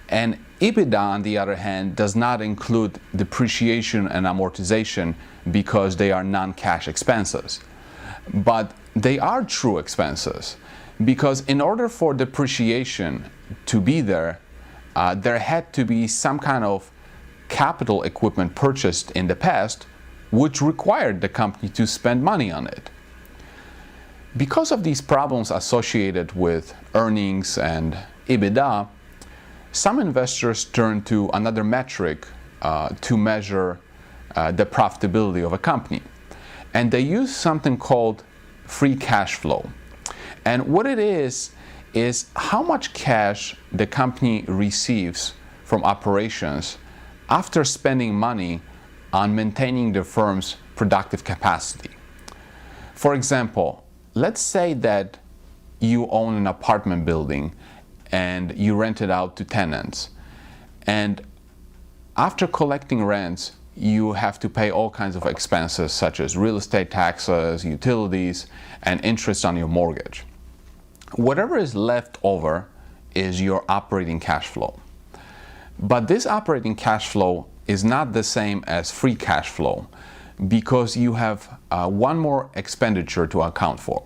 And EBITDA, on the other hand, does not include depreciation and amortization because they are non-cash expenses. But they are true expenses because in order for depreciation to be there, there had to be some kind of capital equipment purchased in the past, which required the company to spend money on it. Because of these problems associated with earnings and EBITDA, some investors turn to another metric to measure the profitability of a company. And they use something called free cash flow. And what it is how much cash the company receives from operations after spending money on maintaining the firm's productive capacity. For example, let's say that you own an apartment building and you rent it out to tenants. And after collecting rents, you have to pay all kinds of expenses such as real estate taxes, utilities, and interest on your mortgage. Whatever is left over is your operating cash flow. But this operating cash flow is not the same as free cash flow because you have one more expenditure to account for.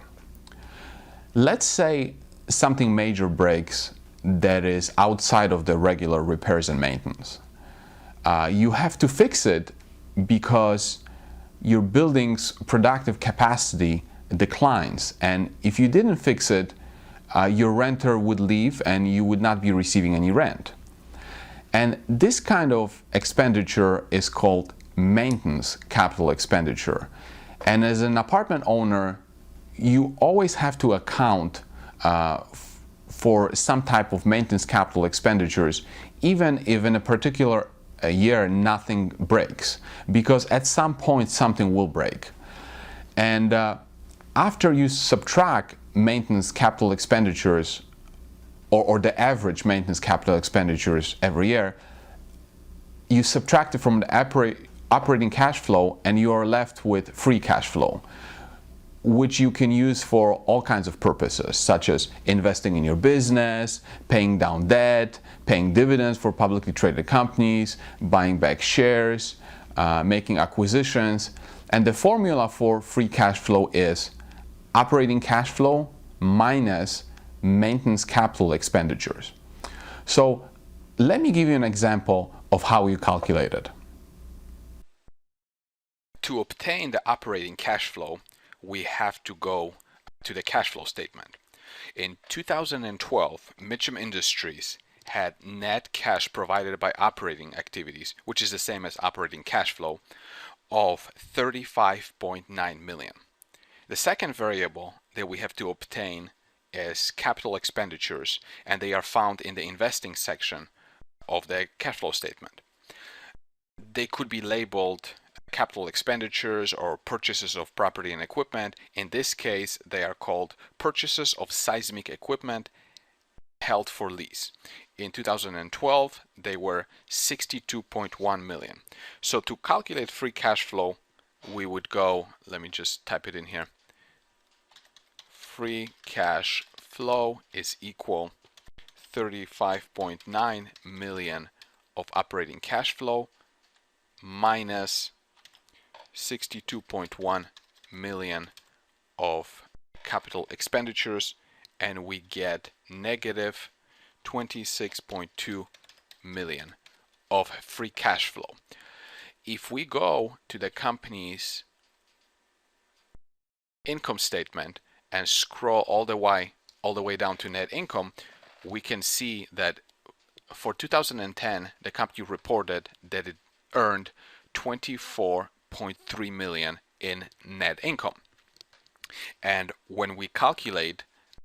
Let's say something major breaks that is outside of the regular repairs and maintenance. You have to fix it because your building's productive capacity declines, and if you didn't fix it, your renter would leave and you would not be receiving any rent. And this kind of expenditure is called maintenance capital expenditure. And as an apartment owner, you always have to account for some type of maintenance capital expenditures, even if in a particular year nothing breaks, because at some point something will break. And after you subtract maintenance capital expenditures or the average maintenance capital expenditures every year, you subtract it from the operating cash flow and you are left with free cash flow, which you can use for all kinds of purposes, such as investing in your business, paying down debt, paying dividends for publicly traded companies, buying back shares, making acquisitions. And the formula for free cash flow is operating cash flow minus maintenance capital expenditures. So let me give you an example of how you calculate it. To obtain the operating cash flow, we have to go to the cash flow statement. In 2012, Mitcham Industries had net cash provided by operating activities, which is the same as operating cash flow, of $35.9 million. The second variable that we have to obtain is capital expenditures, and they are found in the investing section of the cash flow statement. They could be labeled capital expenditures or purchases of property and equipment. In this case, they are called purchases of seismic equipment held for lease. In 2012, they were $62.1 million. So to calculate free cash flow, we would go, let me just type it in here. Free cash flow is equal 35.9 million of operating cash flow minus 62.1 million of capital expenditures, and we get negative 26.2 million of free cash flow. If we go to the company's income statement and scroll all the way down to net income, we can see that for 2010 the company reported that it earned $24.3 million in net income. And when we calculate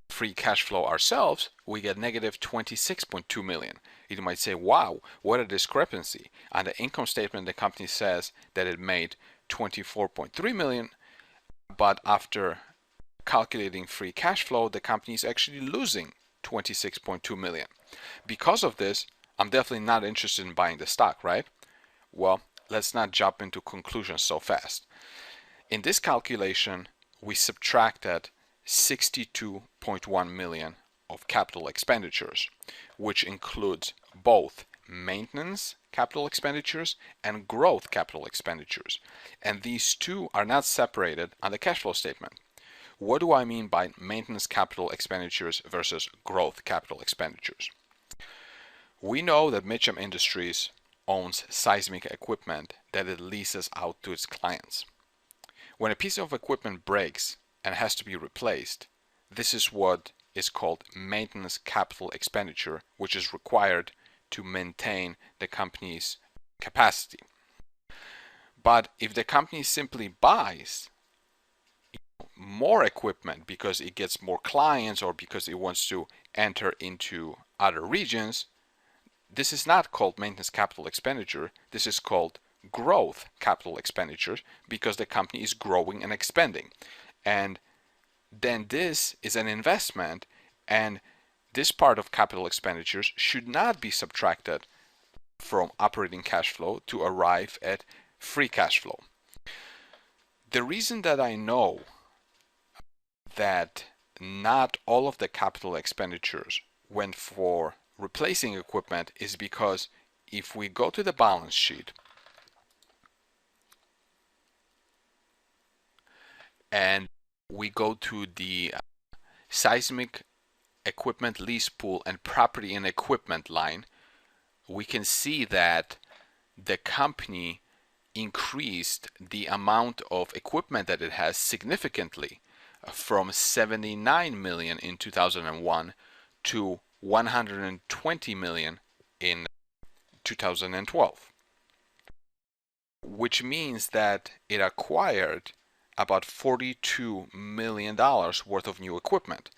free cash flow ourselves, we get negative 26.2 million. You might say, wow, what a discrepancy. On the income statement, the company says that it made 24.3 million, but after calculating free cash flow, the company is actually losing 26.2 million. Because of this, I'm definitely not interested in buying the stock, right? Well, let's not jump into conclusions so fast. In this calculation, we subtracted 62.1 million of capital expenditures, which includes both maintenance capital expenditures and growth capital expenditures. And these two are not separated on the cash flow statement. What do I mean by maintenance capital expenditures versus growth capital expenditures? We know that Mitcham Industries owns seismic equipment that it leases out to its clients. When a piece of equipment breaks and has to be replaced, this is what is called maintenance capital expenditure, which is required to maintain the company's capacity. But if the company simply buys more equipment because it gets more clients or because it wants to enter into other regions, this is not called maintenance capital expenditure. This is called growth capital expenditures because the company is growing and expanding. And then this is an investment, and this part of capital expenditures should not be subtracted from operating cash flow to arrive at free cash flow. The reason that I know that not all of the capital expenditures went for replacing equipment is because if we go to the balance sheet and we go to the seismic equipment lease pool and property and equipment line, we can see that the company increased the amount of equipment that it has significantly from 79 million in 2001 to 120 million in 2012, which means that it acquired about $42 million worth of new equipment.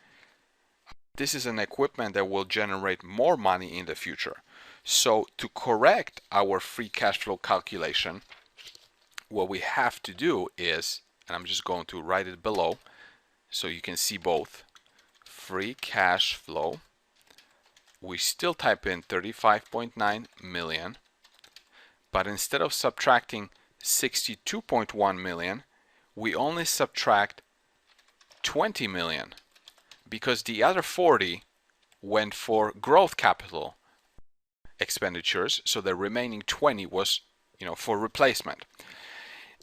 This is an equipment that will generate more money in the future. So to correct our free cash flow calculation, what we have to do is, and I'm just going to write it below so you can see both, free cash flow, we still type in 35.9 million, but instead of subtracting 62.1 million, we only subtract 20 million because the other 40 went for growth capital expenditures, so the remaining 20 was, for replacement.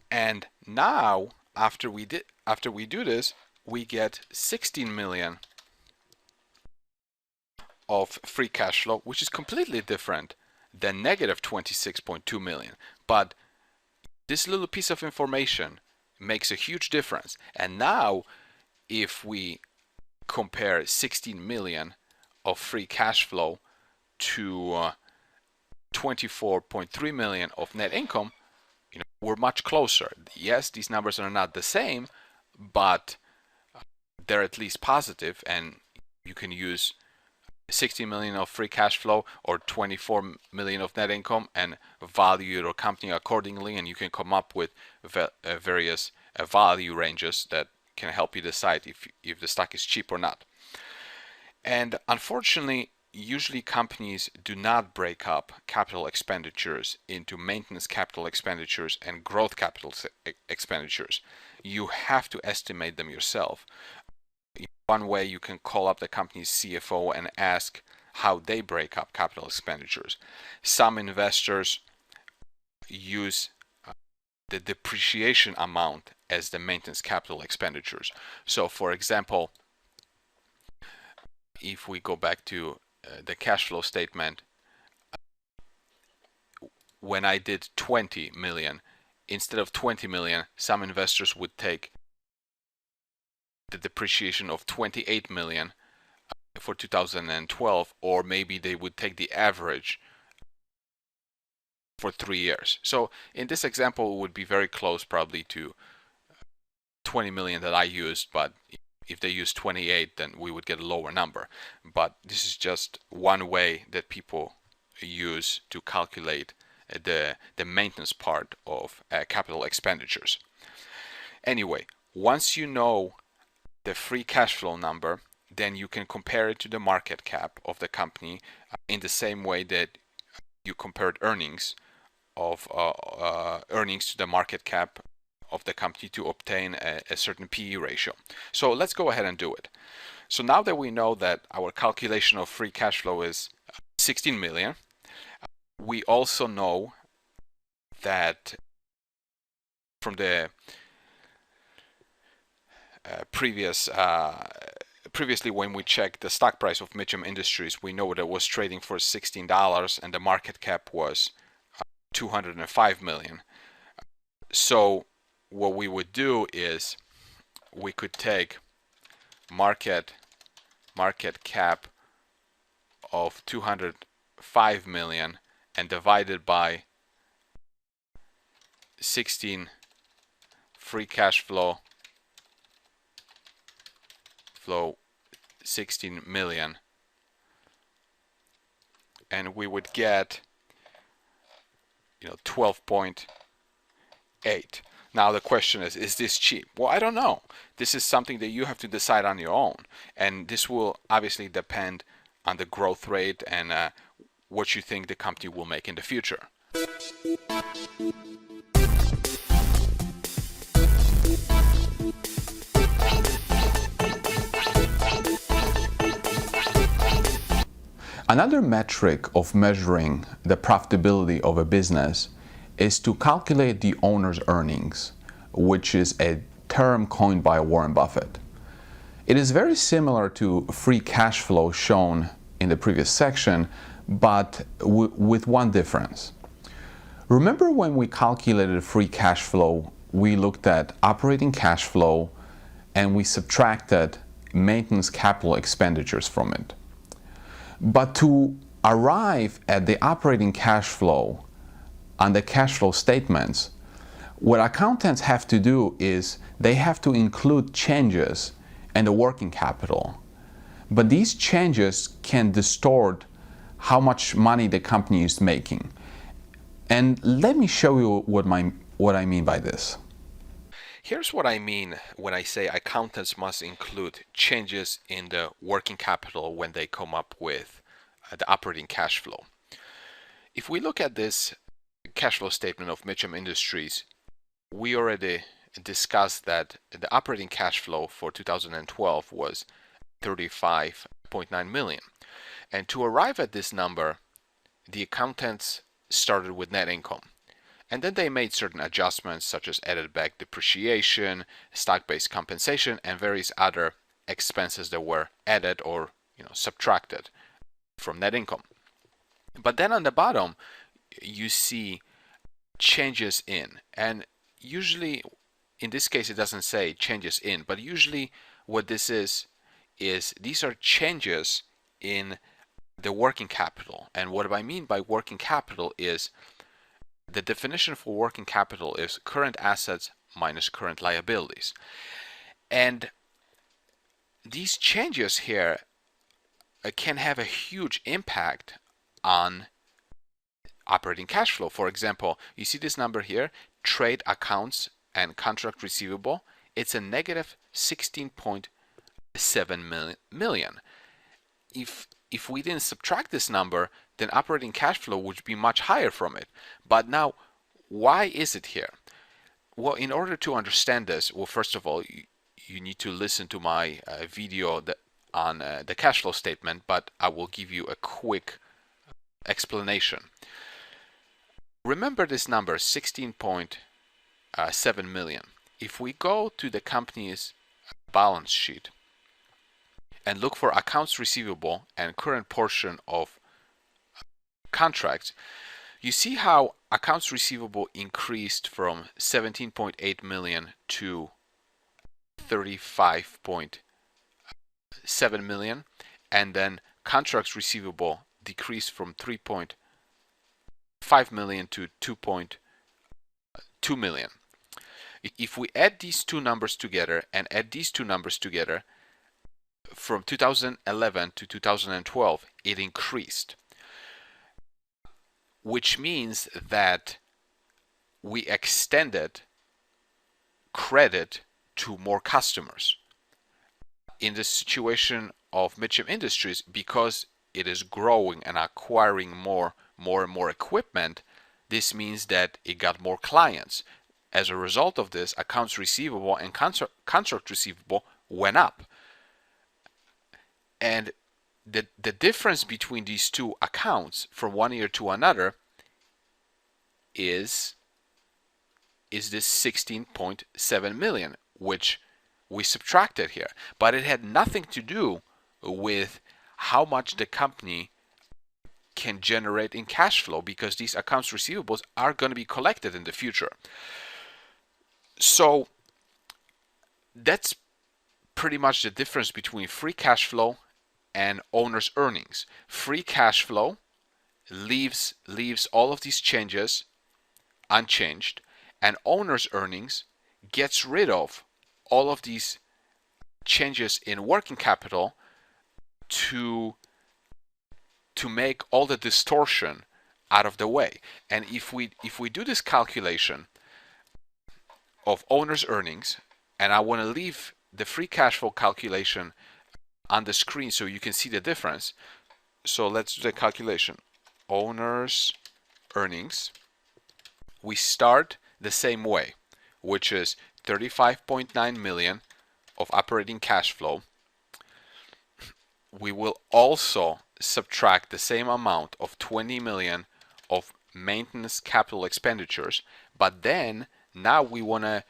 And now after we do this, we get 16 million of free cash flow, which is completely different than negative 26.2 million. But this little piece of information makes a huge difference. And now if we compare 16 million of free cash flow to 24.3 million of net income, we're much closer. Yes, these numbers are not the same, but they're at least positive, and you can use 60 million of free cash flow or 24 million of net income and value your company accordingly, and you can come up with various value ranges that can help you decide if the stock is cheap or not. And unfortunately, usually companies do not break up capital expenditures into maintenance capital expenditures and growth capital expenditures. You have to estimate them yourself. One way, you can call up the company's CFO and ask how they break up capital expenditures. Some investors use the depreciation amount as the maintenance capital expenditures. So for example, if we go back to the cash flow statement, when I did 20 million, instead of 20 million, some investors would take the depreciation of 28 million for 2012, or maybe they would take the average for 3 years. So in this example, it would be very close probably to 20 million that I used, but if they use 28, then we would get a lower number. But this is just one way that people use to calculate the maintenance part of capital expenditures. Anyway, once you know the free cash flow number, then you can compare it to the market cap of the company in the same way that you compared earnings to the market cap of the company to obtain a certain PE ratio. So let's go ahead and do it. So now that we know that our calculation of free cash flow is 16 million, we also know that from the previously when we checked the stock price of Mitcham Industries, we know that it was trading for $16 and the market cap was 205 million. So what we would do is we could take market cap of 205 million and divide it by 16 free cash flow 16 million, and we would get 12.8. Now the question is this cheap? Well, I don't know. This is something that you have to decide on your own, and this will obviously depend on the growth rate and what you think the company will make in the future. Another metric of measuring the profitability of a business is to calculate the owner's earnings, which is a term coined by Warren Buffett. It is very similar to free cash flow shown in the previous section, but with one difference. Remember when we calculated free cash flow, we looked at operating cash flow and we subtracted maintenance capital expenditures from it. But to arrive at the operating cash flow on the cash flow statements, what accountants have to do is they have to include changes in the working capital. But these changes can distort how much money the company is making. And let me show you what I mean by this. Here's what I mean when I say accountants must include changes in the working capital when they come up with the operating cash flow. If we look at this cash flow statement of Mitcham Industries, we already discussed that the operating cash flow for 2012 was 35.9 million. And to arrive at this number, the accountants started with net income. And then they made certain adjustments such as added back depreciation, stock-based compensation, and various other expenses that were added or subtracted from net income. But then on the bottom, you see changes in. And usually, in this case, it doesn't say changes in, but usually what this is these are changes in the working capital. And what I mean by working capital is the definition for working capital is current assets minus current liabilities. And these changes here can have a huge impact on operating cash flow. For example, you see this number here, trade accounts and contract receivable. It's a negative 16.7 million. If we didn't subtract this number, then operating cash flow would be much higher from it. But now, why is it here? Well, in order to understand this, well, first of all, you need to listen to my video on the cash flow statement, but I will give you a quick explanation. Remember this number, 16.7 million. If we go to the company's balance sheet and look for accounts receivable and current portion of contracts, you see how accounts receivable increased from 17.8 million to 35.7 million, and then contracts receivable decreased from 3.5 million to 2.2 million. If we add these two numbers together and add these two numbers together, from 2011 to 2012, it increased, which means that we extended credit to more customers. In the situation of Mitcham Industries, because it is growing and acquiring more and more equipment, this means that it got more clients. As a result of this, accounts receivable and contract receivable went up. And the difference between these two accounts from one year to another is this 16.7 million, which we subtracted here. But it had nothing to do with how much the company can generate in cash flow, because these accounts receivables are going to be collected in the future. So that's pretty much the difference between free cash flow and owner's earnings. Free cash flow leaves all of these changes unchanged, and owner's earnings gets rid of all of these changes in working capital to make all the distortion out of the way. And if we do this calculation of owner's earnings, and I want to leave the free cash flow calculation on the screen so you can see the difference. So let's do the calculation. Owner's earnings. We start the same way, which is 35.9 million of operating cash flow. We will also subtract the same amount of 20 million of maintenance capital expenditures, but then now we want to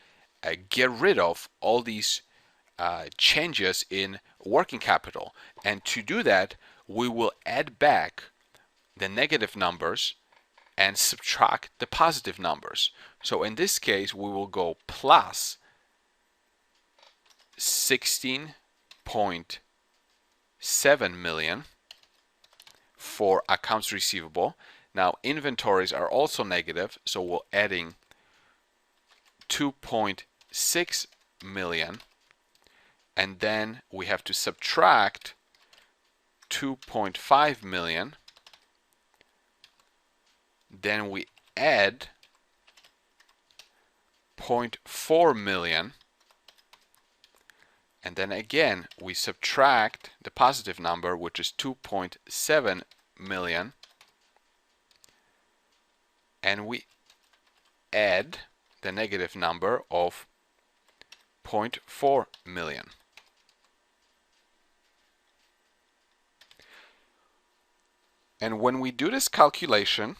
get rid of all these changes in working capital. And to do that, we will add back the negative numbers and subtract the positive numbers. So in this case, we will go plus 16.7 million for accounts receivable. Now inventories are also negative, so we're adding 2.6 million, and then we have to subtract 2.5 million. Then we add 0.4 million, and then again we subtract the positive number, which is 2.7 million, and we add the negative number of 0.4 million. And when we do this calculation,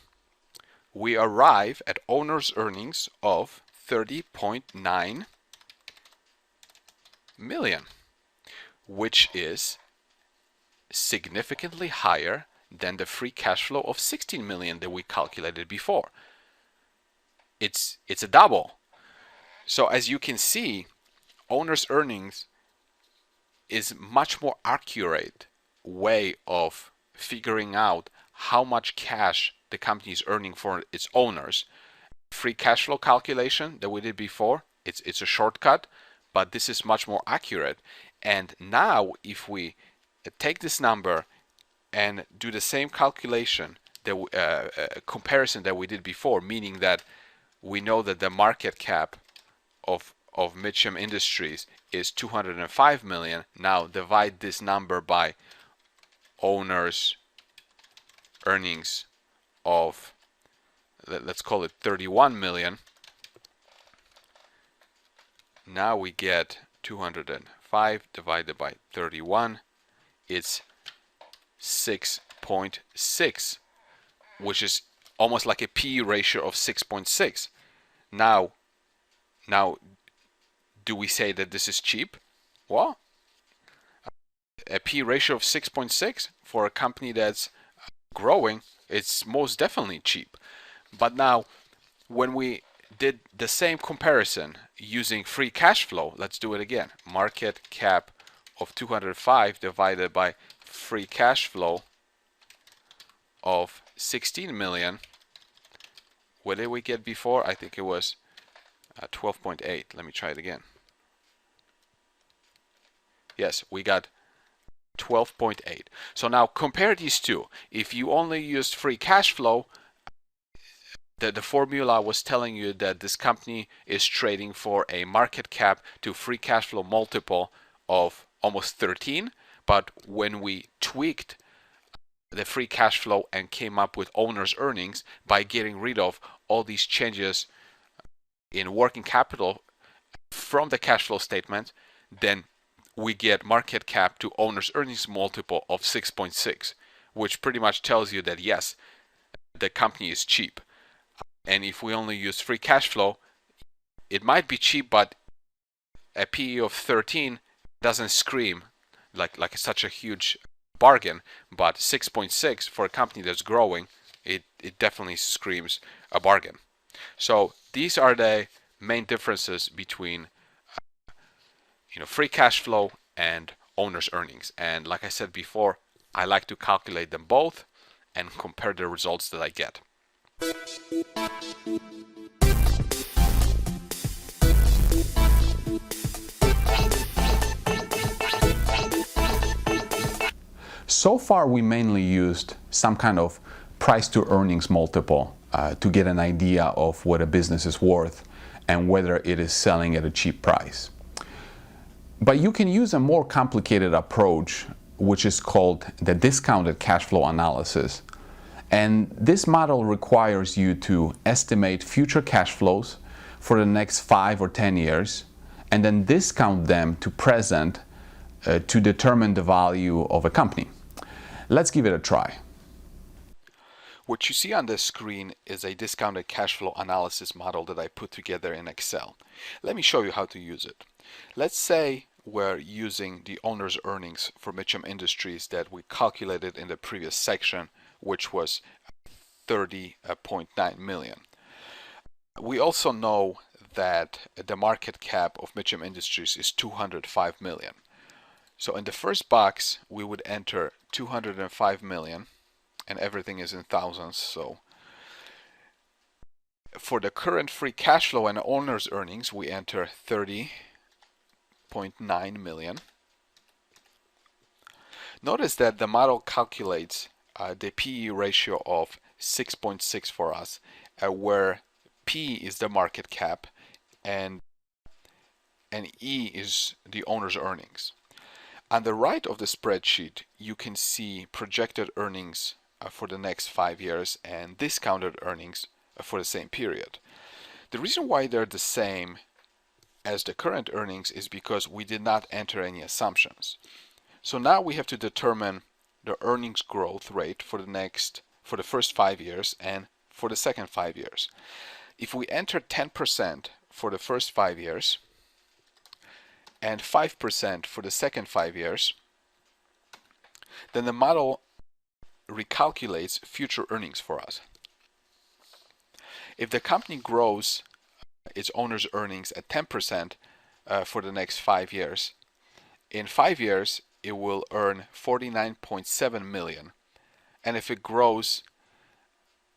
we arrive at owner's earnings of 30.9 million, which is significantly higher than the free cash flow of 16 million that we calculated before. It's a double. So as you can see, owner's earnings is much more accurate way of figuring out how much cash the company is earning for its owners. Free cash flow calculation that we did before, it's a shortcut, but this is much more accurate. And now if we take this number and do the same calculation, that comparison that we did before, meaning that we know that the market cap of Mitcham Industries is 205 million. Now divide this number by owner's earnings of, let's call it 31 million. Now we get 205 divided by 31. It's 6.6, which is almost like a P/E ratio of 6.6. Now, do we say that this is cheap? Well, a P/E ratio of 6.6 for a company that's growing, it's most definitely cheap. But now, when we did the same comparison using free cash flow, let's do it again. Market cap of 205 divided by free cash flow of 16 million. What did we get before? I think it was 12.8. Let me try it again. Yes, we got 12.8. So now compare these two. If you only used free cash flow, the formula was telling you that this company is trading for a market cap to free cash flow multiple of almost 13. But when we tweaked the free cash flow and came up with owner's earnings by getting rid of all these changes in working capital from the cash flow statement, then we get market cap to owner's earnings multiple of 6.6, which pretty much tells you that yes, the company is cheap. And if we only use free cash flow, it might be cheap, but a PE of 13 doesn't scream like such a huge bargain. But 6.6 for a company that's growing, it definitely screams a bargain. So these are the main differences between free cash flow and owner's earnings. And like I said before, I like to calculate them both and compare the results that I get. So far, we mainly used some kind of price to earnings multiple to get an idea of what a business is worth and whether it is selling at a cheap price. But you can use a more complicated approach, which is called the discounted cash flow analysis. And this model requires you to estimate future cash flows for the next 5 or 10 years and then discount them to present to determine the value of a company. Let's give it a try. What you see on the screen is a discounted cash flow analysis model that I put together in Excel. Let me show you how to use it. Let's say we're using the owner's earnings for Mitcham Industries that we calculated in the previous section, which was 30.9 million. We also know that the market cap of Mitcham Industries is 205 million. So in the first box, we would enter 205 million, and everything is in thousands. So for the current free cash flow and owner's earnings, we enter 30.9 million. Notice that the model calculates the PE ratio of 6.6 for us, where P is the market cap and E is the owner's earnings. On the right of the spreadsheet, you can see projected earnings for the next 5 years and discounted earnings for the same period. The reason why they're the same as the current earnings is because we did not enter any assumptions. So now we have to determine the earnings growth rate for the first 5 years and for the second 5 years. If we enter 10% for the first 5 years and 5% for the second 5 years, then the model recalculates future earnings for us. If the company grows its owner's earnings at 10% for the next 5 years, in 5 years it will earn 49.7 million. And if it grows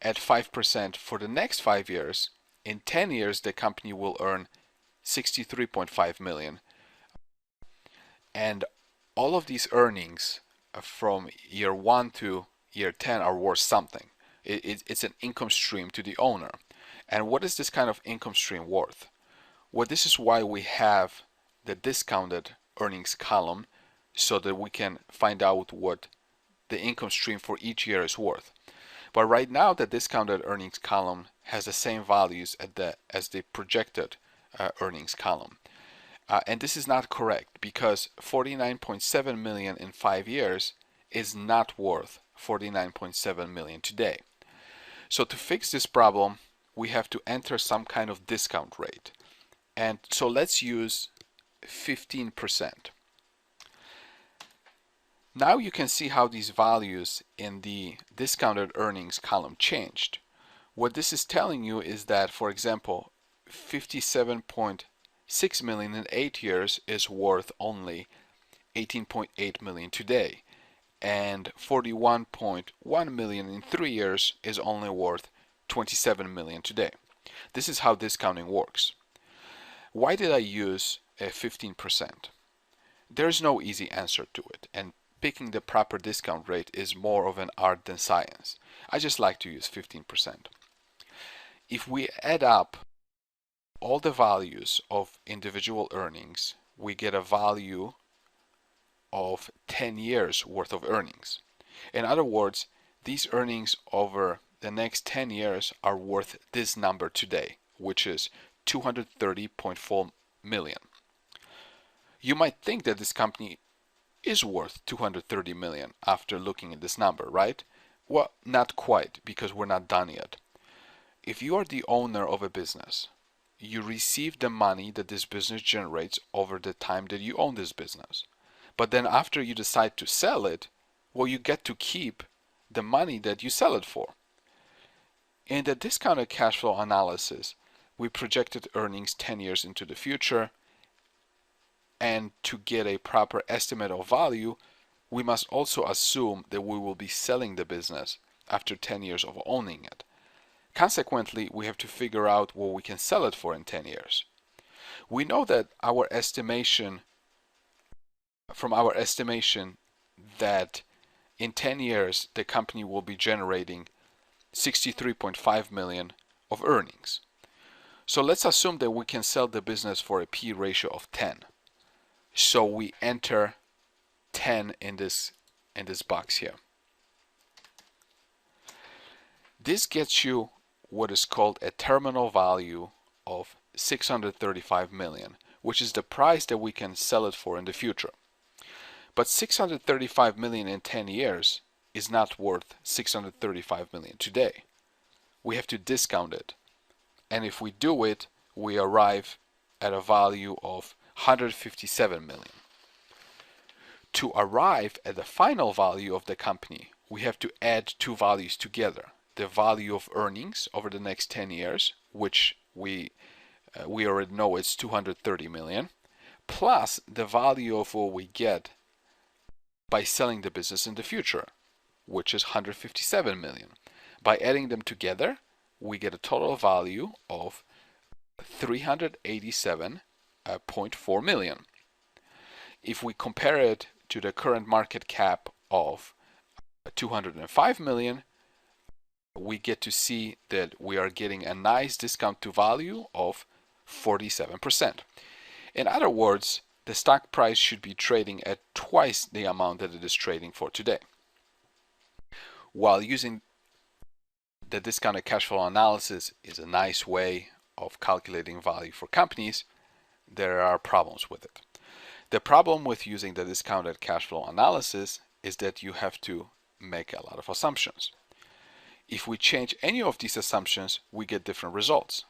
at 5% for the next 5 years, in 10 years the company will earn 63.5 million. And all of these earnings from year 1 to year 10 are worth something. It's an income stream to the owner. And what is this kind of income stream worth? Well, this is why we have the discounted earnings column, so that we can find out what the income stream for each year is worth. But right now the discounted earnings column has the same values as the projected earnings column. And this is not correct, because 49.7 million in 5 years is not worth 49.7 million today. So to fix this problem, we have to enter some kind of discount rate. And so let's use 15%. Now you can see how these values in the discounted earnings column changed. What this is telling you is that, for example, 57.6 million in 8 years is worth only 18.8 million today, and 41.1 million in 3 years is only worth 27 million today. This is how discounting works. Why did I use a 15%? There's no easy answer to it, and picking the proper discount rate is more of an art than science. I just like to use 15%. If we add up all the values of individual earnings, we get a value of 10 years worth of earnings. In other words, these earnings over the next 10 years are worth this number today, which is 230.4 million. You might think that this company is worth 230 million after looking at this number, right? Well, not quite, because we're not done yet. If you are the owner of a business, you receive the money that this business generates over the time that you own this business. But then after you decide to sell it, well, you get to keep the money that you sell it for. In the discounted cash flow analysis, we projected earnings 10 years into the future, and to get a proper estimate of value, we must also assume that we will be selling the business after 10 years of owning it. Consequently, we have to figure out what we can sell it for in 10 years. We know that from our estimation that in 10 years the company will be generating 63.5 million of earnings. So let's assume that we can sell the business for a P ratio of 10. So we enter 10 in this box here. This gets you what is called a terminal value of 635 million, which is the price that we can sell it for in the future. But 635 million in 10 years is not worth 635 million today. We have to discount it. And if we do it, we arrive at a value of 157 million. To arrive at the final value of the company, we have to add two values together. The value of earnings over the next 10 years, which we already know it's 230 million, plus the value of what we get by selling the business in the future, which is 157 million. By adding them together, we get a total value of 387.4 million. If we compare it to the current market cap of 205 million, we get to see that we are getting a nice discount to value of 47%. In other words, the stock price should be trading at twice the amount that it is trading for today. While using the discounted cash flow analysis is a nice way of calculating value for companies, there are problems with it. The problem with using the discounted cash flow analysis is that you have to make a lot of assumptions. If we change any of these assumptions, we get different results.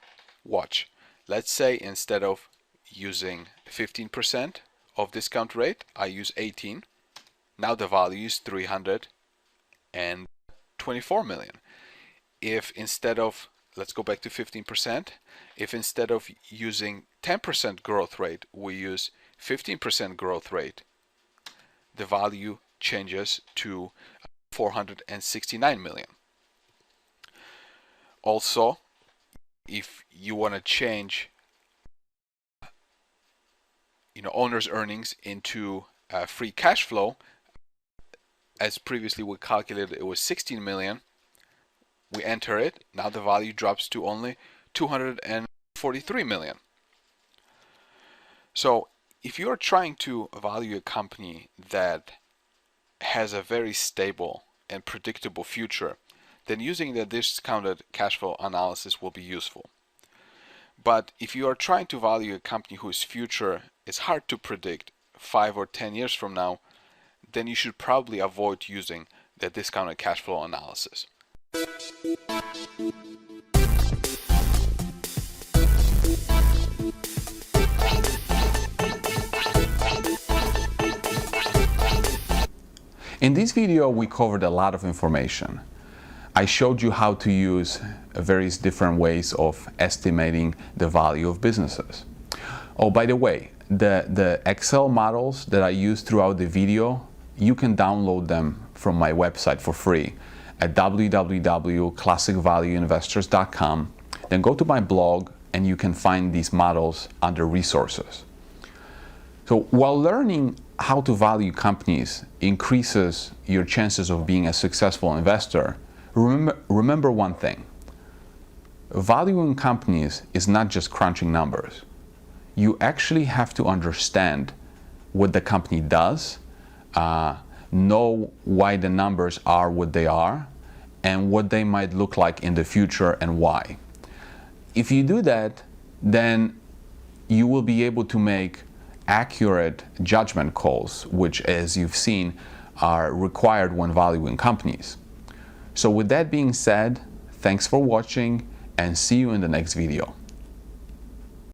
Watch. Let's say instead of using 15% of discount rate, I use 18. Now the value is 324 million. If instead of, let's go back to 15%, if instead of using 10% growth rate, we use 15% growth rate, the value changes to 469 million. Also, if you want to change owner's earnings into free cash flow, as previously we calculated it was 16 million, we enter it, now the value drops to only 243 million. So if you are trying to value a company that has a very stable and predictable future, then using the discounted cash flow analysis will be useful. But if you are trying to value a company whose future is hard to predict 5 or 10 years from now, then you should probably avoid using the discounted cash flow analysis. In this video, we covered a lot of information. I showed you how to use various different ways of estimating the value of businesses. Oh, by the way, the Excel models that I used throughout the video, you can download them from my website for free at www.classicvalueinvestors.com. Then go to my blog and you can find these models under resources. So while learning how to value companies increases your chances of being a successful investor, remember one thing. Valuing companies is not just crunching numbers. You actually have to understand what the company does, know why the numbers are what they are, and what they might look like in the future and why. If you do that, then you will be able to make accurate judgment calls, which, as you've seen, are required when valuing companies. So with that being said, thanks for watching and see you in the next video.